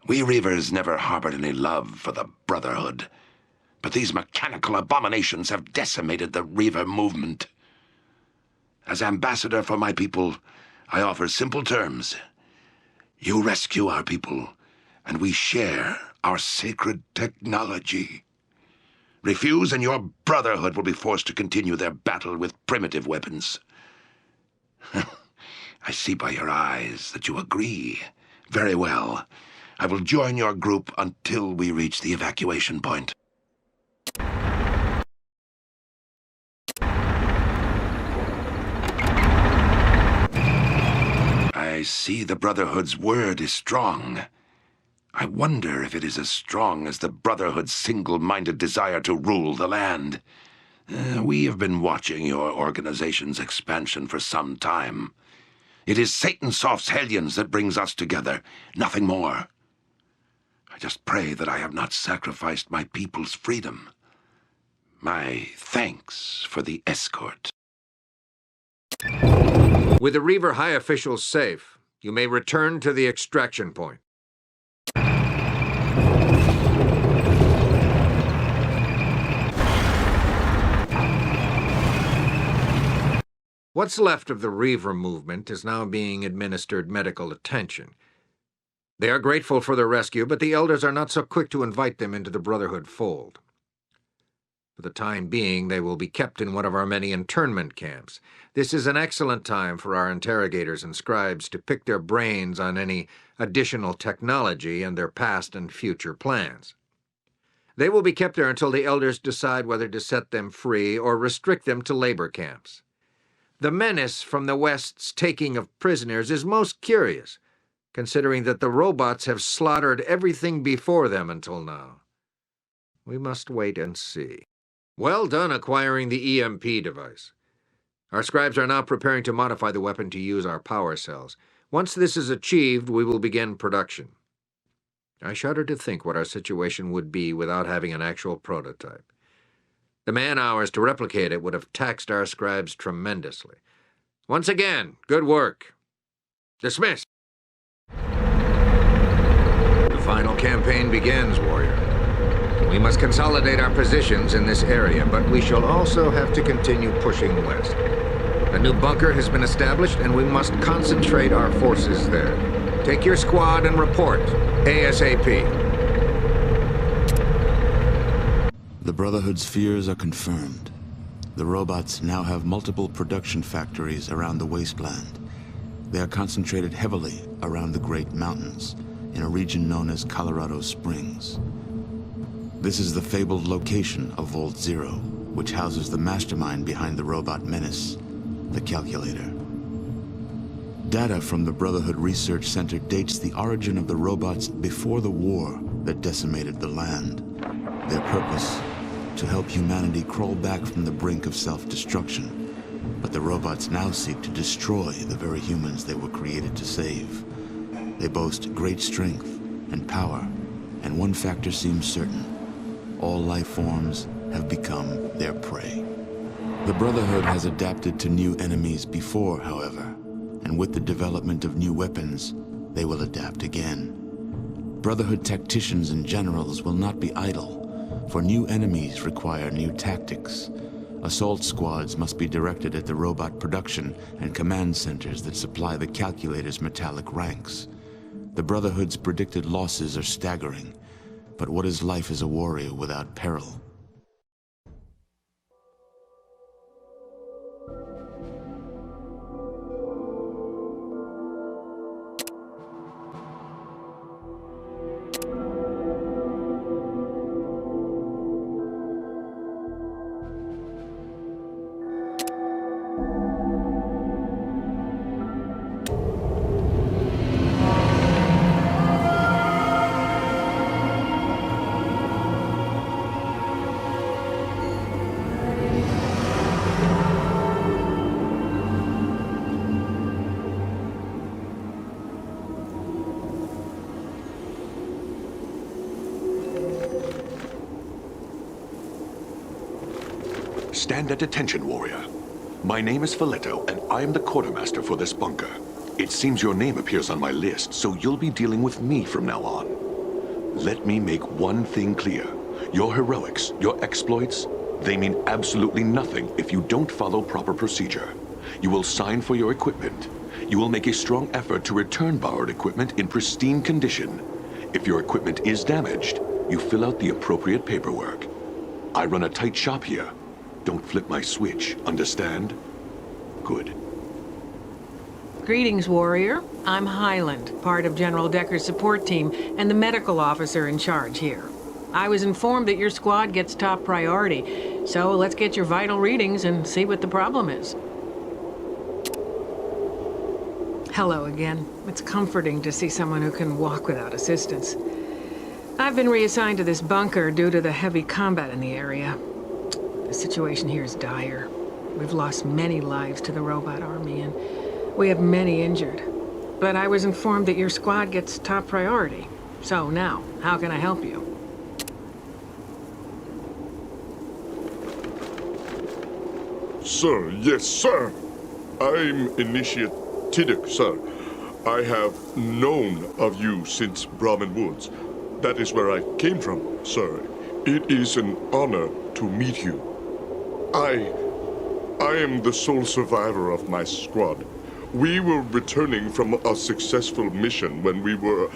Speaker 19: We Reavers never harbored any love for the Brotherhood. but these mechanical abominations have decimated the Reaver movement. As ambassador for my people, I offer simple terms. You rescue our people, and we share our sacred technology. Refuse, and your Brotherhood will be forced to continue their battle with primitive weapons. I see by your eyes that you agree. Very well. I will join your group until we reach the evacuation point. I see the Brotherhood's word is strong. I wonder if it is as strong as the Brotherhood's single-minded desire to rule the land. We have been watching your organization's expansion for some time. It is Satansoft's hellions that brings us together, nothing more. I just pray that I have not sacrificed my people's freedom. My thanks for the escort.
Speaker 5: With the Reaver High officials safe, you may return to the extraction point. What's left of the Reaver movement is now being administered medical attention. They are grateful for their rescue, but the elders are not so quick to invite them into the Brotherhood fold. For the time being, they will be kept in one of our many internment camps. This is an excellent time for our interrogators and scribes to pick their brains on any additional technology and their past and future plans. They will be kept there until the elders decide whether to set them free or restrict them to labor camps. The menace from the West's taking of prisoners is most curious, considering that the robots have slaughtered everything before them until now. We must wait and see. Well done acquiring the EMP device. Our scribes are now preparing to modify the weapon to use our power cells. Once this is achieved, we will begin production. I shudder to think what our situation would be without having an actual prototype. The man-hours to replicate it would have taxed our scribes tremendously. Once again, good work. Dismissed. The final campaign begins, warrior. We must consolidate our positions in this area, but we shall also have to continue pushing west. A new bunker has been established, and we must concentrate our forces there. Take your squad and report, ASAP.
Speaker 12: The Brotherhood's fears are confirmed. The robots now have multiple production factories around the wasteland. They are concentrated heavily around the Great Mountains, in a region known as Colorado Springs. This is the fabled location of Vault Zero, which houses the mastermind behind the robot menace, the Calculator. Data from the Brotherhood Research Center dates the origin of the robots before the war that decimated the land. Their purpose, to help humanity crawl back from the brink of self-destruction. But the robots now seek to destroy the very humans they were created to save. They boast great strength and power, and one factor seems certain. All life forms have become their prey. The Brotherhood has adapted to new enemies before, however, and with the development of new weapons, they will adapt again. Brotherhood tacticians and generals will not be idle, for new enemies require new tactics. Assault squads must be directed at the robot production and command centers that supply the Calculator's metallic ranks. The Brotherhood's predicted losses are staggering, but what is life as a warrior without peril?
Speaker 20: Stand at attention, warrior. My name is Filetto, and I am the quartermaster for this bunker. It seems your name appears on my list, so you'll be dealing with me from now on. Let me make one thing clear. Your heroics, your exploits, they mean absolutely nothing if you don't follow proper procedure. You will sign for your equipment. You will make a strong effort to return borrowed equipment in pristine condition. If your equipment is damaged, you fill out the appropriate paperwork. I run a tight shop here. Don't flip my switch, understand? Good.
Speaker 21: Greetings, Warrior. I'm Highland, part of General Decker's support team and the medical officer in charge here. I was informed that your squad gets top priority, so let's get your vital readings and see what the problem is. Hello again. It's comforting to see someone who can walk without assistance. I've been reassigned to this bunker due to the heavy combat in the area. The situation here is dire. We've lost many lives to the robot army, and we have many injured. But I was informed that your squad gets top priority. So now, how can I help you?
Speaker 3: Sir, yes, sir. I'm Initiate Tiddick, sir. I have known of you since Brahmin Woods. That is where I came from, sir. It is an honor to meet you. I am the sole survivor of my squad. We were returning from a successful mission when we were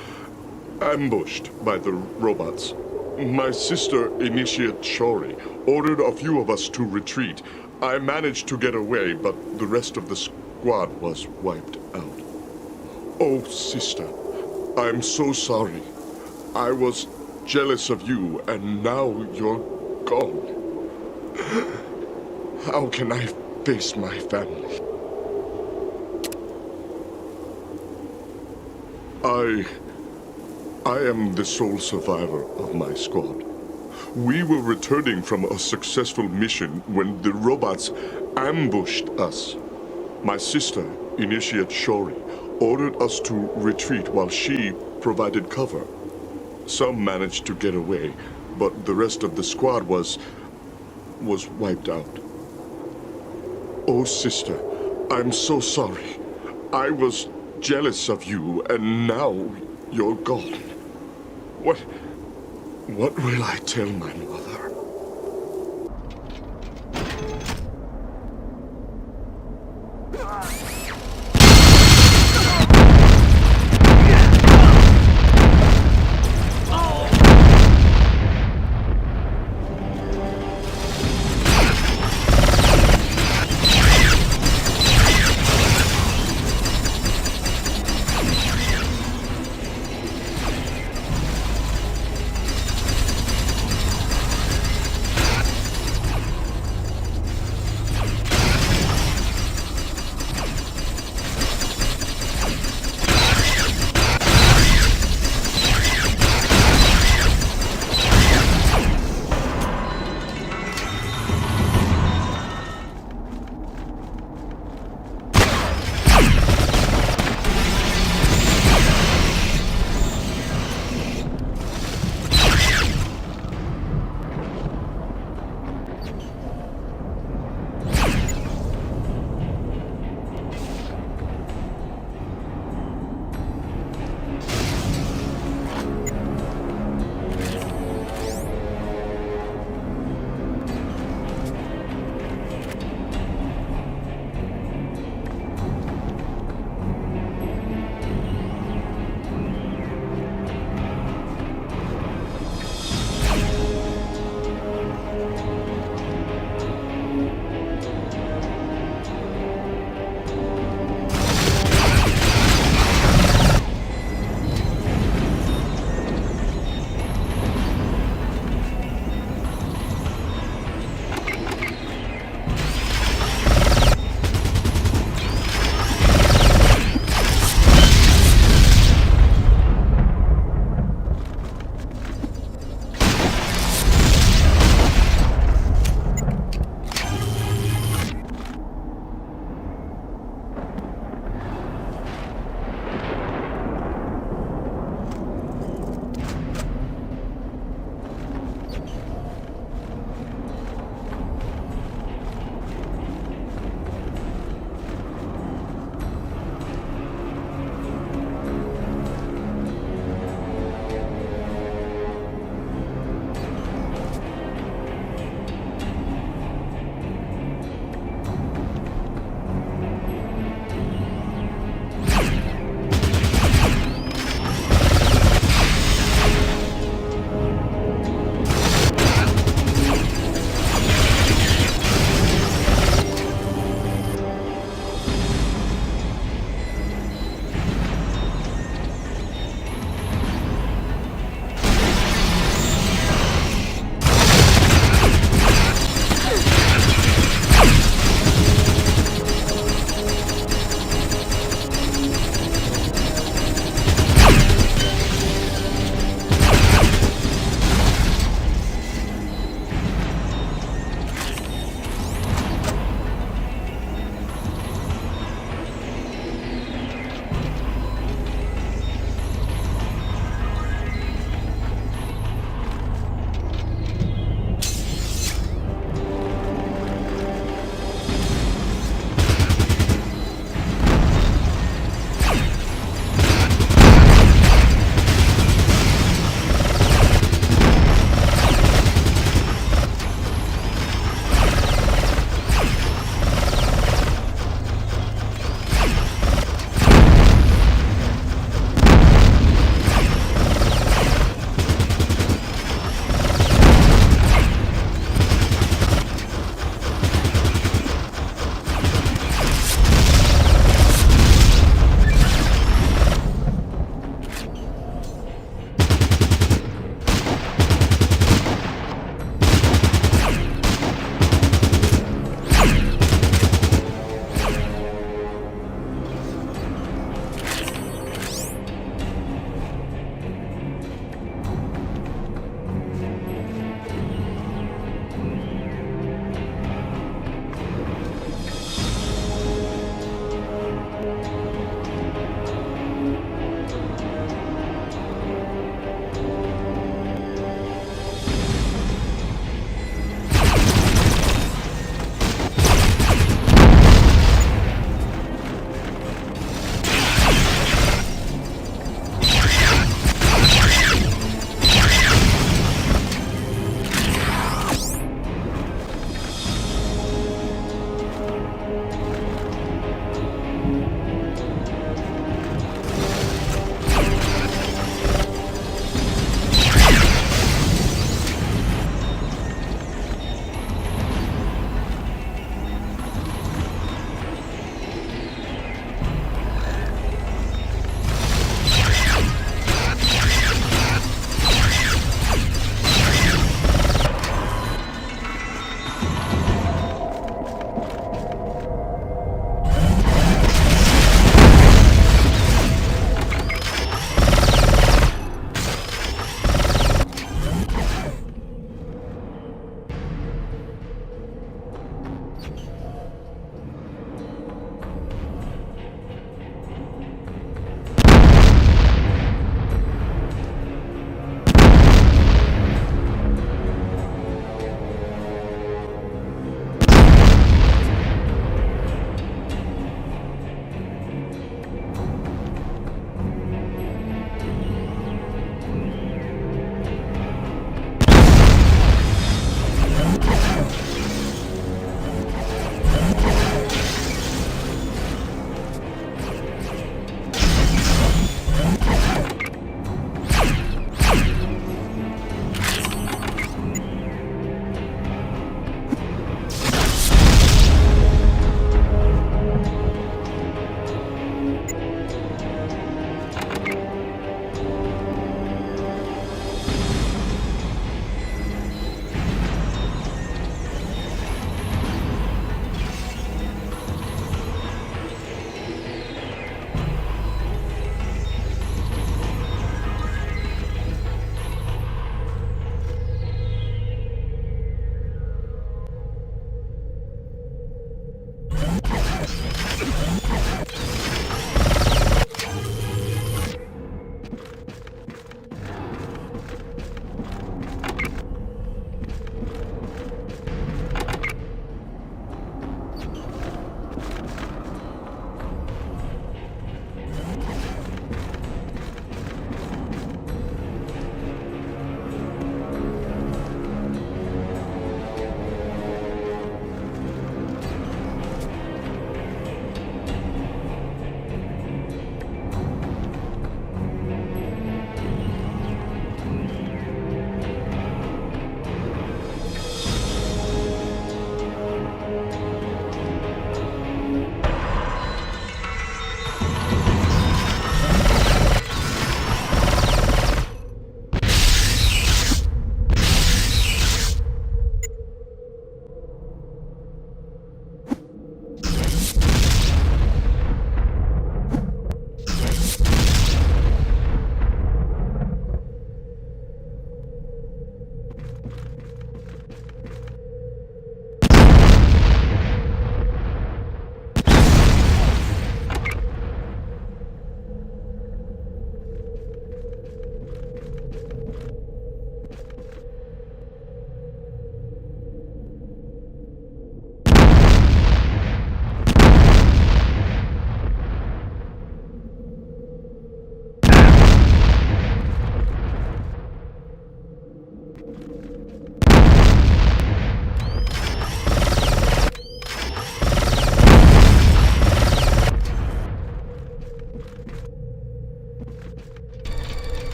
Speaker 3: ambushed by the robots. My sister, Initiate Shori, ordered a few of us to retreat. I managed to get away, but the rest of the squad was wiped out. Oh, sister, I'm so sorry. I was jealous of you, and now you're gone. How can I face my family? I am the sole survivor of my squad. We were returning from a successful mission when the robots ambushed us. My sister, Initiate Shori, ordered us to retreat while she provided cover. Some managed to get away, but the rest of the squad was wiped out. Oh, sister, I'm so sorry. I was jealous of you, and now you're gone. What will I tell my mother?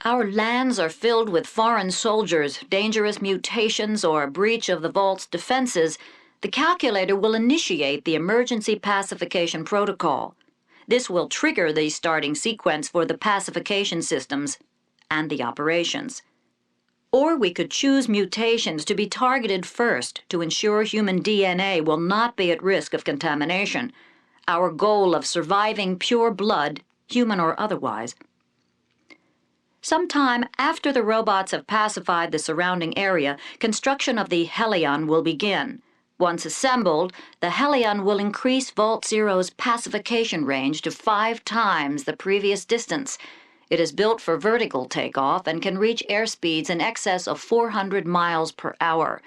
Speaker 2: our lands are filled with foreign soldiers, dangerous mutations, or a breach of the Vault's defenses, the calculator will initiate the emergency pacification protocol. This will trigger the starting sequence for the pacification systems and the operations. Or we could choose mutations to be targeted first to ensure human DNA will not be at risk of contamination. Our goal of surviving pure blood, human or otherwise. Sometime after the robots have pacified the surrounding area, construction of the Helion will begin. Once assembled, the Helion will increase Vault Zero's pacification range to 5 times the previous distance. It is built for vertical takeoff and can reach airspeeds in excess of 400 miles per hour.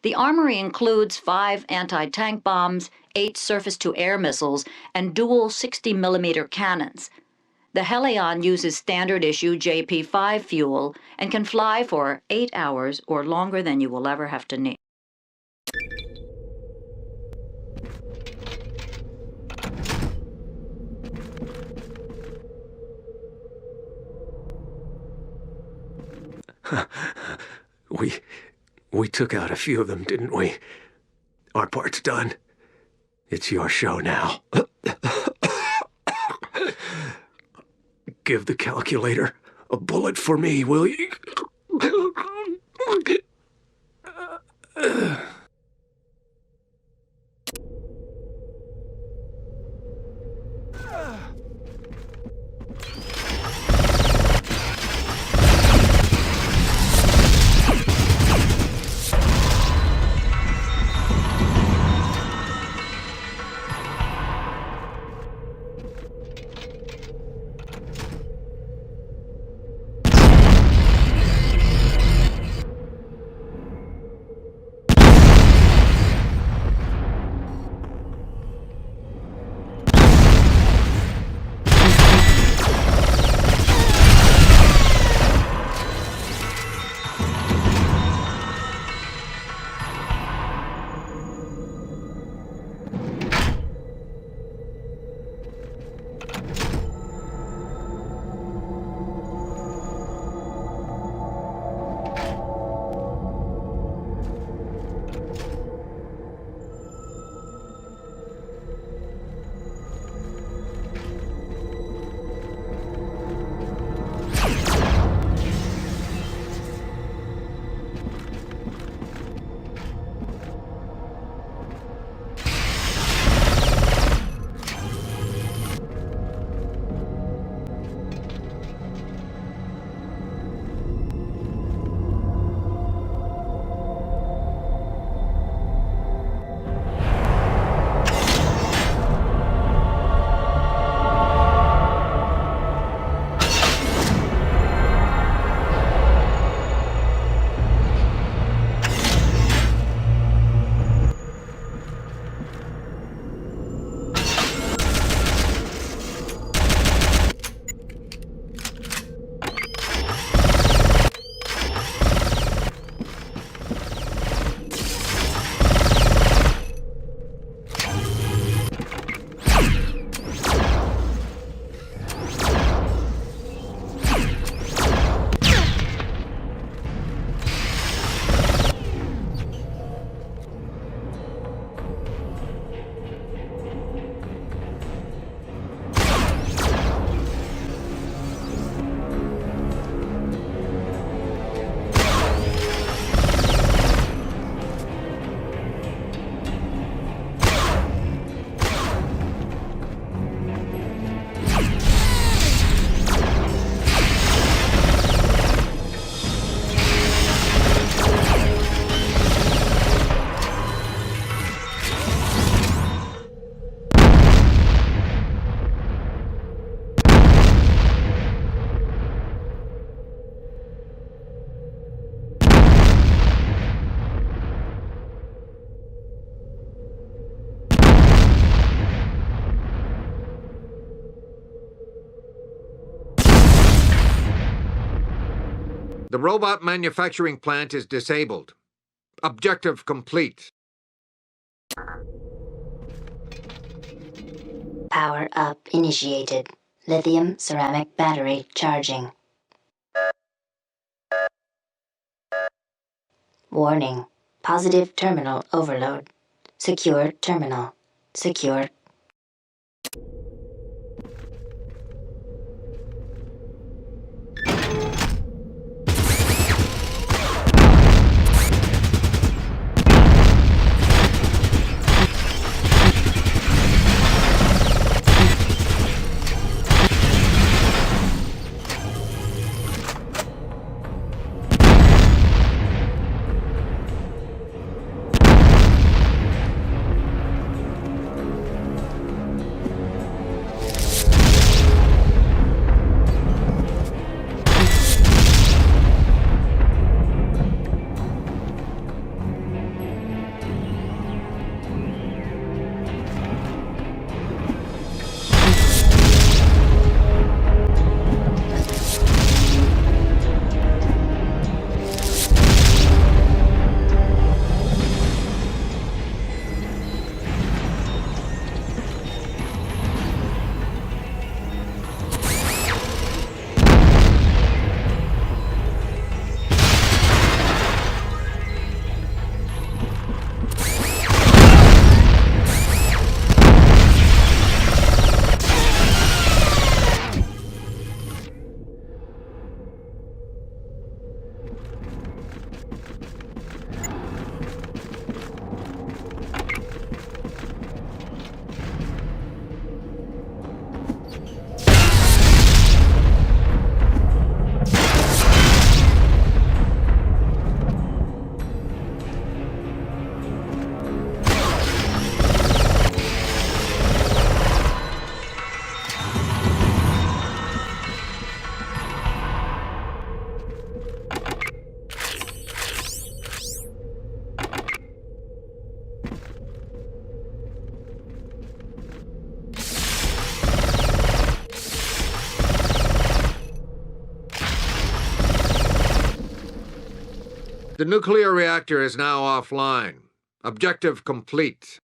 Speaker 2: The armory includes 5 anti-tank bombs, 8 surface-to-air missiles, and dual 60mm cannons. The Helion uses standard-issue JP-5 fuel and can fly for 8 hours or longer than you will ever have to need.
Speaker 17: We took out a few of them, didn't we? Our part's done. It's your show now. Give the calculator a bullet for me, will you?
Speaker 5: The robot manufacturing plant is disabled. Objective complete.
Speaker 22: Power up initiated. Lithium ceramic battery charging.
Speaker 6: Warning. Positive terminal overload. Secure terminal. Secure.
Speaker 5: The nuclear reactor is now offline. Objective complete.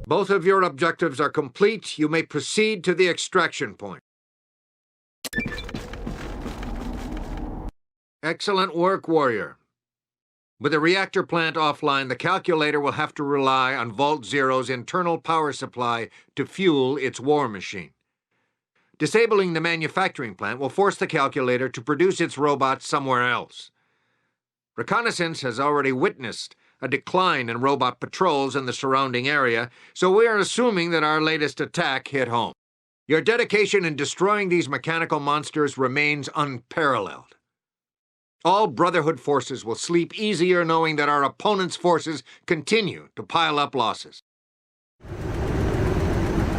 Speaker 5: Both of your objectives are complete. You may proceed to the extraction point. Excellent work, Warrior. With the reactor plant offline, the calculator will have to rely on Vault Zero's internal power supply to fuel its war machine. Disabling the manufacturing plant will force the calculator to produce its robots somewhere else. Reconnaissance has already witnessed a decline in robot patrols in the surrounding area, so we are assuming that our latest attack hit home. Your dedication in destroying these mechanical monsters remains unparalleled. All Brotherhood forces will sleep easier knowing that our opponent's forces continue to pile up losses.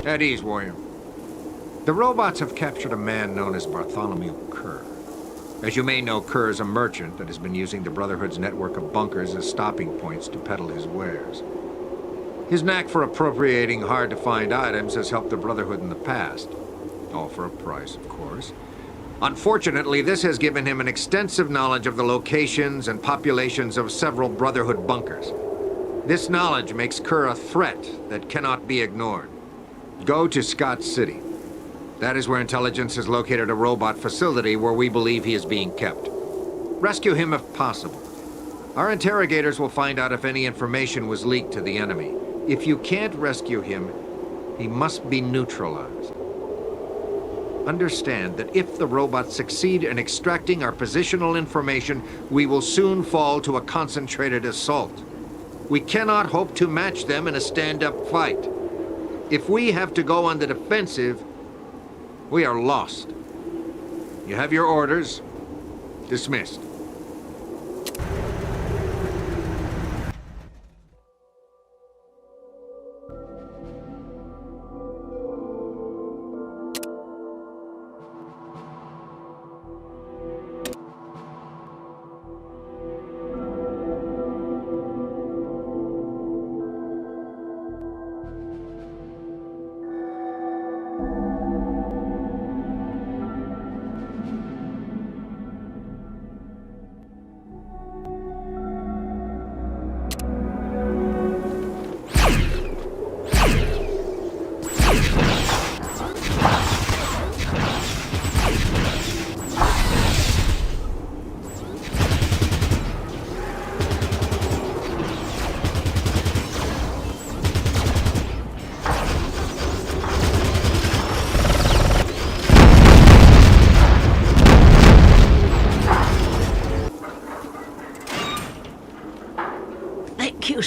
Speaker 5: At ease, Warrior. The robots have captured a man known as Bartholomew Kerr. As you may know, Kerr is a merchant that has been using the Brotherhood's network of bunkers as stopping points to peddle his wares. His knack for appropriating hard-to-find items has helped the Brotherhood in the past. All for a price, of course. Unfortunately, this has given him an extensive knowledge of the locations and populations of several Brotherhood bunkers. This knowledge makes Kerr a threat that cannot be ignored. Go to Scott City. That is where intelligence has located a robot facility where we believe he is being kept. Rescue him if possible. Our interrogators will find out if any information was leaked to the enemy. If you can't rescue him, he must be neutralized. Understand that if the robots succeed in extracting our positional information, we will soon fall to a concentrated assault. We cannot hope to match them in a stand-up fight. If we have to go on the defensive, we are lost. You have your orders. Dismissed.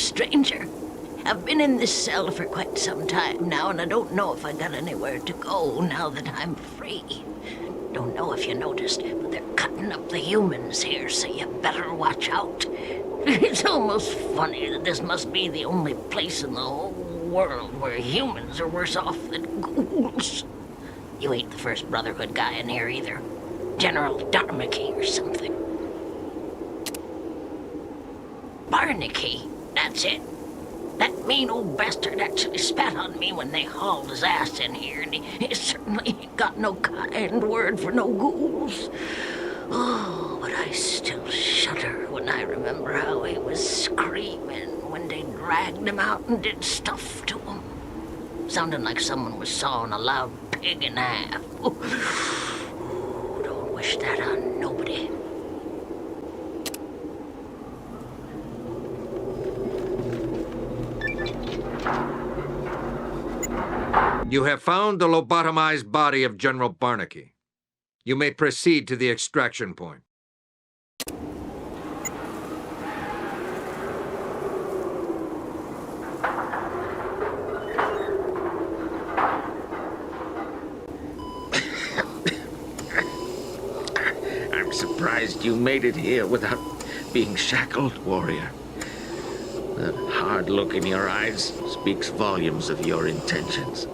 Speaker 9: stranger. I've been in this cell for quite some time now, and I don't know if I got anywhere to go now that I'm free. Don't know if you noticed, but they're cutting up the humans here, so you better watch out. It's almost funny that this must be the only place in the whole world where humans are worse off than ghouls. You ain't the first Brotherhood guy in here either. General Darmaki or something. Barnaky, that's it. That mean old bastard actually spat on me when they hauled his ass in here, and he certainly ain't got no kind word for no ghouls. Oh, but I still shudder when I remember how he was screaming when they dragged him out and did stuff to him. Sounding like someone was sawing a loud pig in half. Oh, don't wish that on nobody.
Speaker 5: You have found the lobotomized body of General Barnaky. You may proceed to the extraction point.
Speaker 8: I'm surprised you made it here without being shackled, warrior. The hard look in your eyes speaks volumes of your intentions.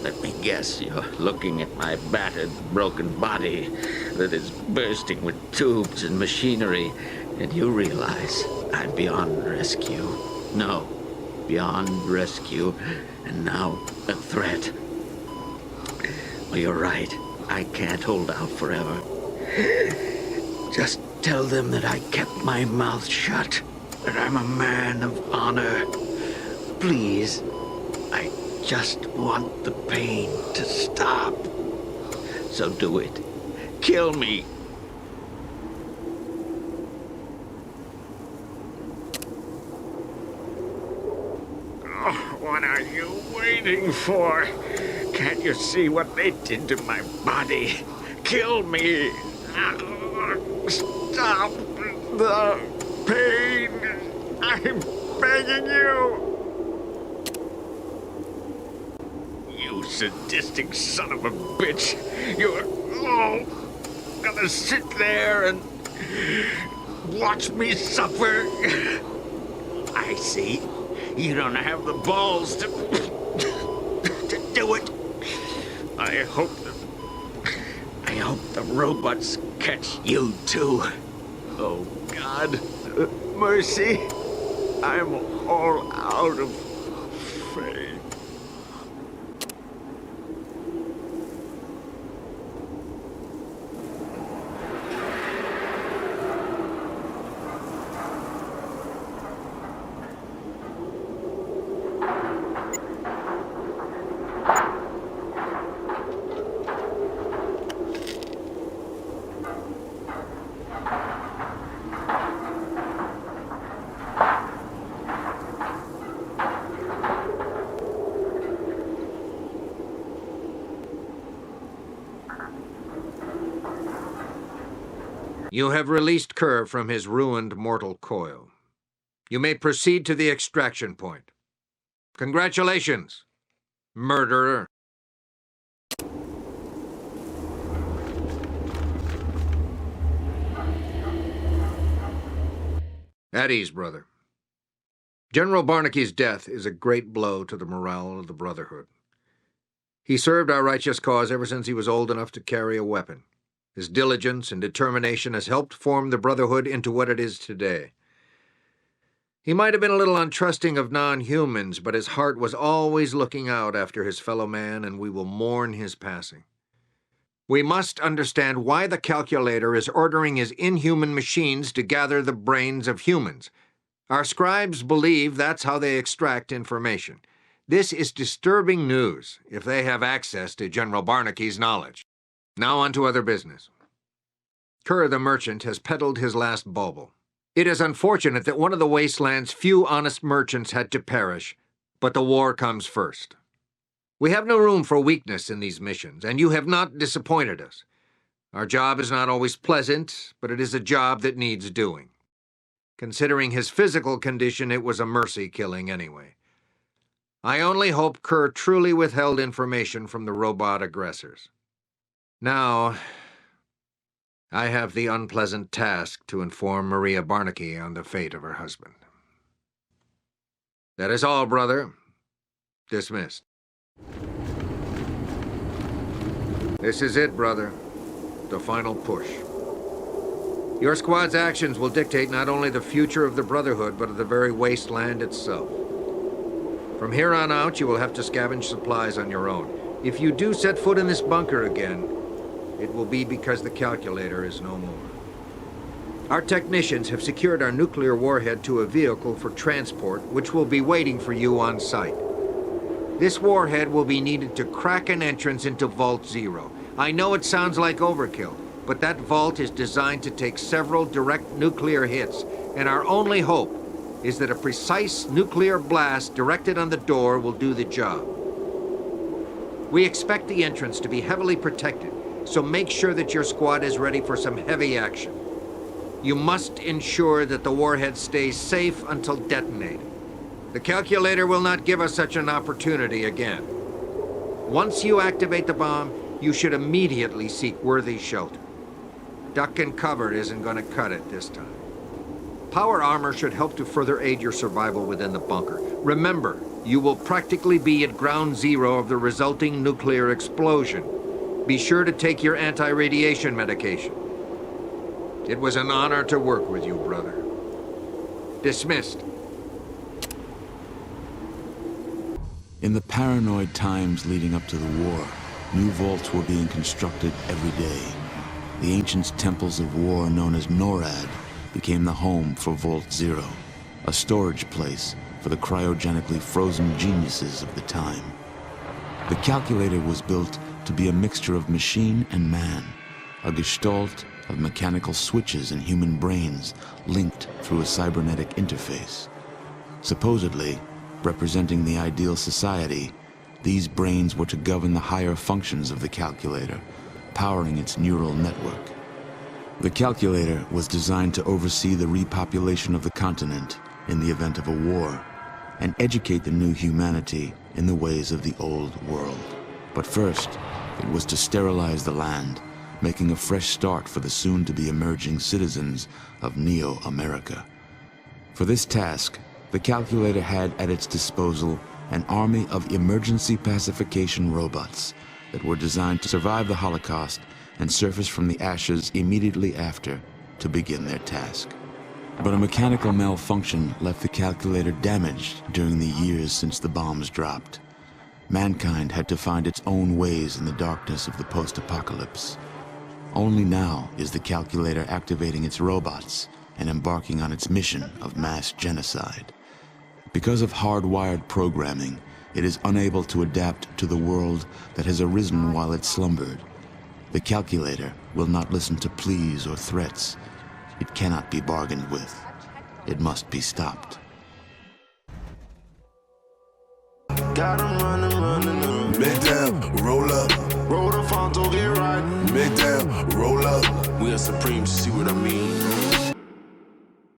Speaker 8: Let me guess, you're looking at my battered, broken body that is bursting with tubes and machinery, and you realize I'm beyond rescue. No, beyond rescue, and now a threat. Well, you're right. I can't hold out forever. Just tell them that I kept my mouth shut, that I'm a man of honor. Please, I just want the pain to stop. So do it. Kill me.
Speaker 10: Oh, what are you waiting for? Can't you see what they did to my body? Kill me. Stop the pain. I'm begging you. You sadistic son of a bitch. You're gonna sit there and watch me suffer. I see. You don't have the balls to do it. I hope the robots catch you too. Oh God, mercy. I'm all out of faith.
Speaker 5: You have released Kerr from his ruined mortal coil. You may proceed to the extraction point. Congratulations, murderer. At ease, brother. General Barnaky's death is a great blow to the morale of the Brotherhood. He served our righteous cause ever since he was old enough to carry a weapon. His diligence and determination has helped form the Brotherhood into what it is today. He might have been a little untrusting of non-humans, but his heart was always looking out after his fellow man, and we will mourn his passing. We must understand why the calculator is ordering his inhuman machines to gather the brains of humans. Our scribes believe that's how they extract information. This is disturbing news if they have access to General Barnaky's knowledge. Now on to other business. Kerr the merchant has peddled his last bauble. It is unfortunate that one of the wasteland's few honest merchants had to perish, but the war comes first. We have no room for weakness in these missions, and you have not disappointed us. Our job is not always pleasant, but it is a job that needs doing. Considering his physical condition, it was a mercy killing anyway. I only hope Kerr truly withheld information from the robot aggressors. Now, I have the unpleasant task to inform Maria Barnaky on the fate of her husband. That is all, brother. Dismissed. This is it, brother. The final push. Your squad's actions will dictate not only the future of the Brotherhood, but of the very wasteland itself. From here on out, you will have to scavenge supplies on your own. If you do set foot in this bunker again, it will be because the calculator is no more. Our technicians have secured our nuclear warhead to a vehicle for transport, which will be waiting for you on site. This warhead will be needed to crack an entrance into Vault Zero. I know it sounds like overkill, but that vault is designed to take several direct nuclear hits, and our only hope is that a precise nuclear blast directed on the door will do the job. We expect the entrance to be heavily protected, so make sure that your squad is ready for some heavy action. You must ensure that the warhead stays safe until detonated. The calculator will not give us such an opportunity again. Once you activate the bomb, you should immediately seek worthy shelter. Duck and cover isn't going to cut it this time. Power armor should help to further aid your survival within the bunker. Remember, you will practically be at ground zero of the resulting nuclear explosion. Be sure to take your anti-radiation medication. It was an honor to work with you, brother. Dismissed.
Speaker 12: In the paranoid times leading up to the war, new vaults were being constructed every day. The ancient temples of war known as NORAD became the home for Vault Zero, a storage place for the cryogenically frozen geniuses of the time. The calculator was built to be a mixture of machine and man, a gestalt of mechanical switches and human brains linked through a cybernetic interface. Supposedly, representing the ideal society, these brains were to govern the higher functions of the calculator, powering its neural network. The calculator was designed to oversee the repopulation of the continent in the event of a war, and educate the new humanity in the ways of the old world. But first, it was to sterilize the land, making a fresh start for the soon-to-be emerging citizens of Neo-America. For this task, the calculator had at its disposal an army of emergency pacification robots that were designed to survive the Holocaust and surface from the ashes immediately after to begin their task. But a mechanical malfunction left the calculator damaged during the years since the bombs dropped. Mankind had to find its own ways in the darkness of the post-apocalypse. Only now is the calculator activating its robots and embarking on its mission of mass genocide. Because of hardwired programming, it is unable to adapt to the world that has arisen while it slumbered. The calculator will not listen to pleas or threats. It cannot be bargained with. It must be stopped.
Speaker 7: Got 'em running. Make down, roll up. Roll the Fonto, get right. Make down, roll up. We are supreme, see what I mean?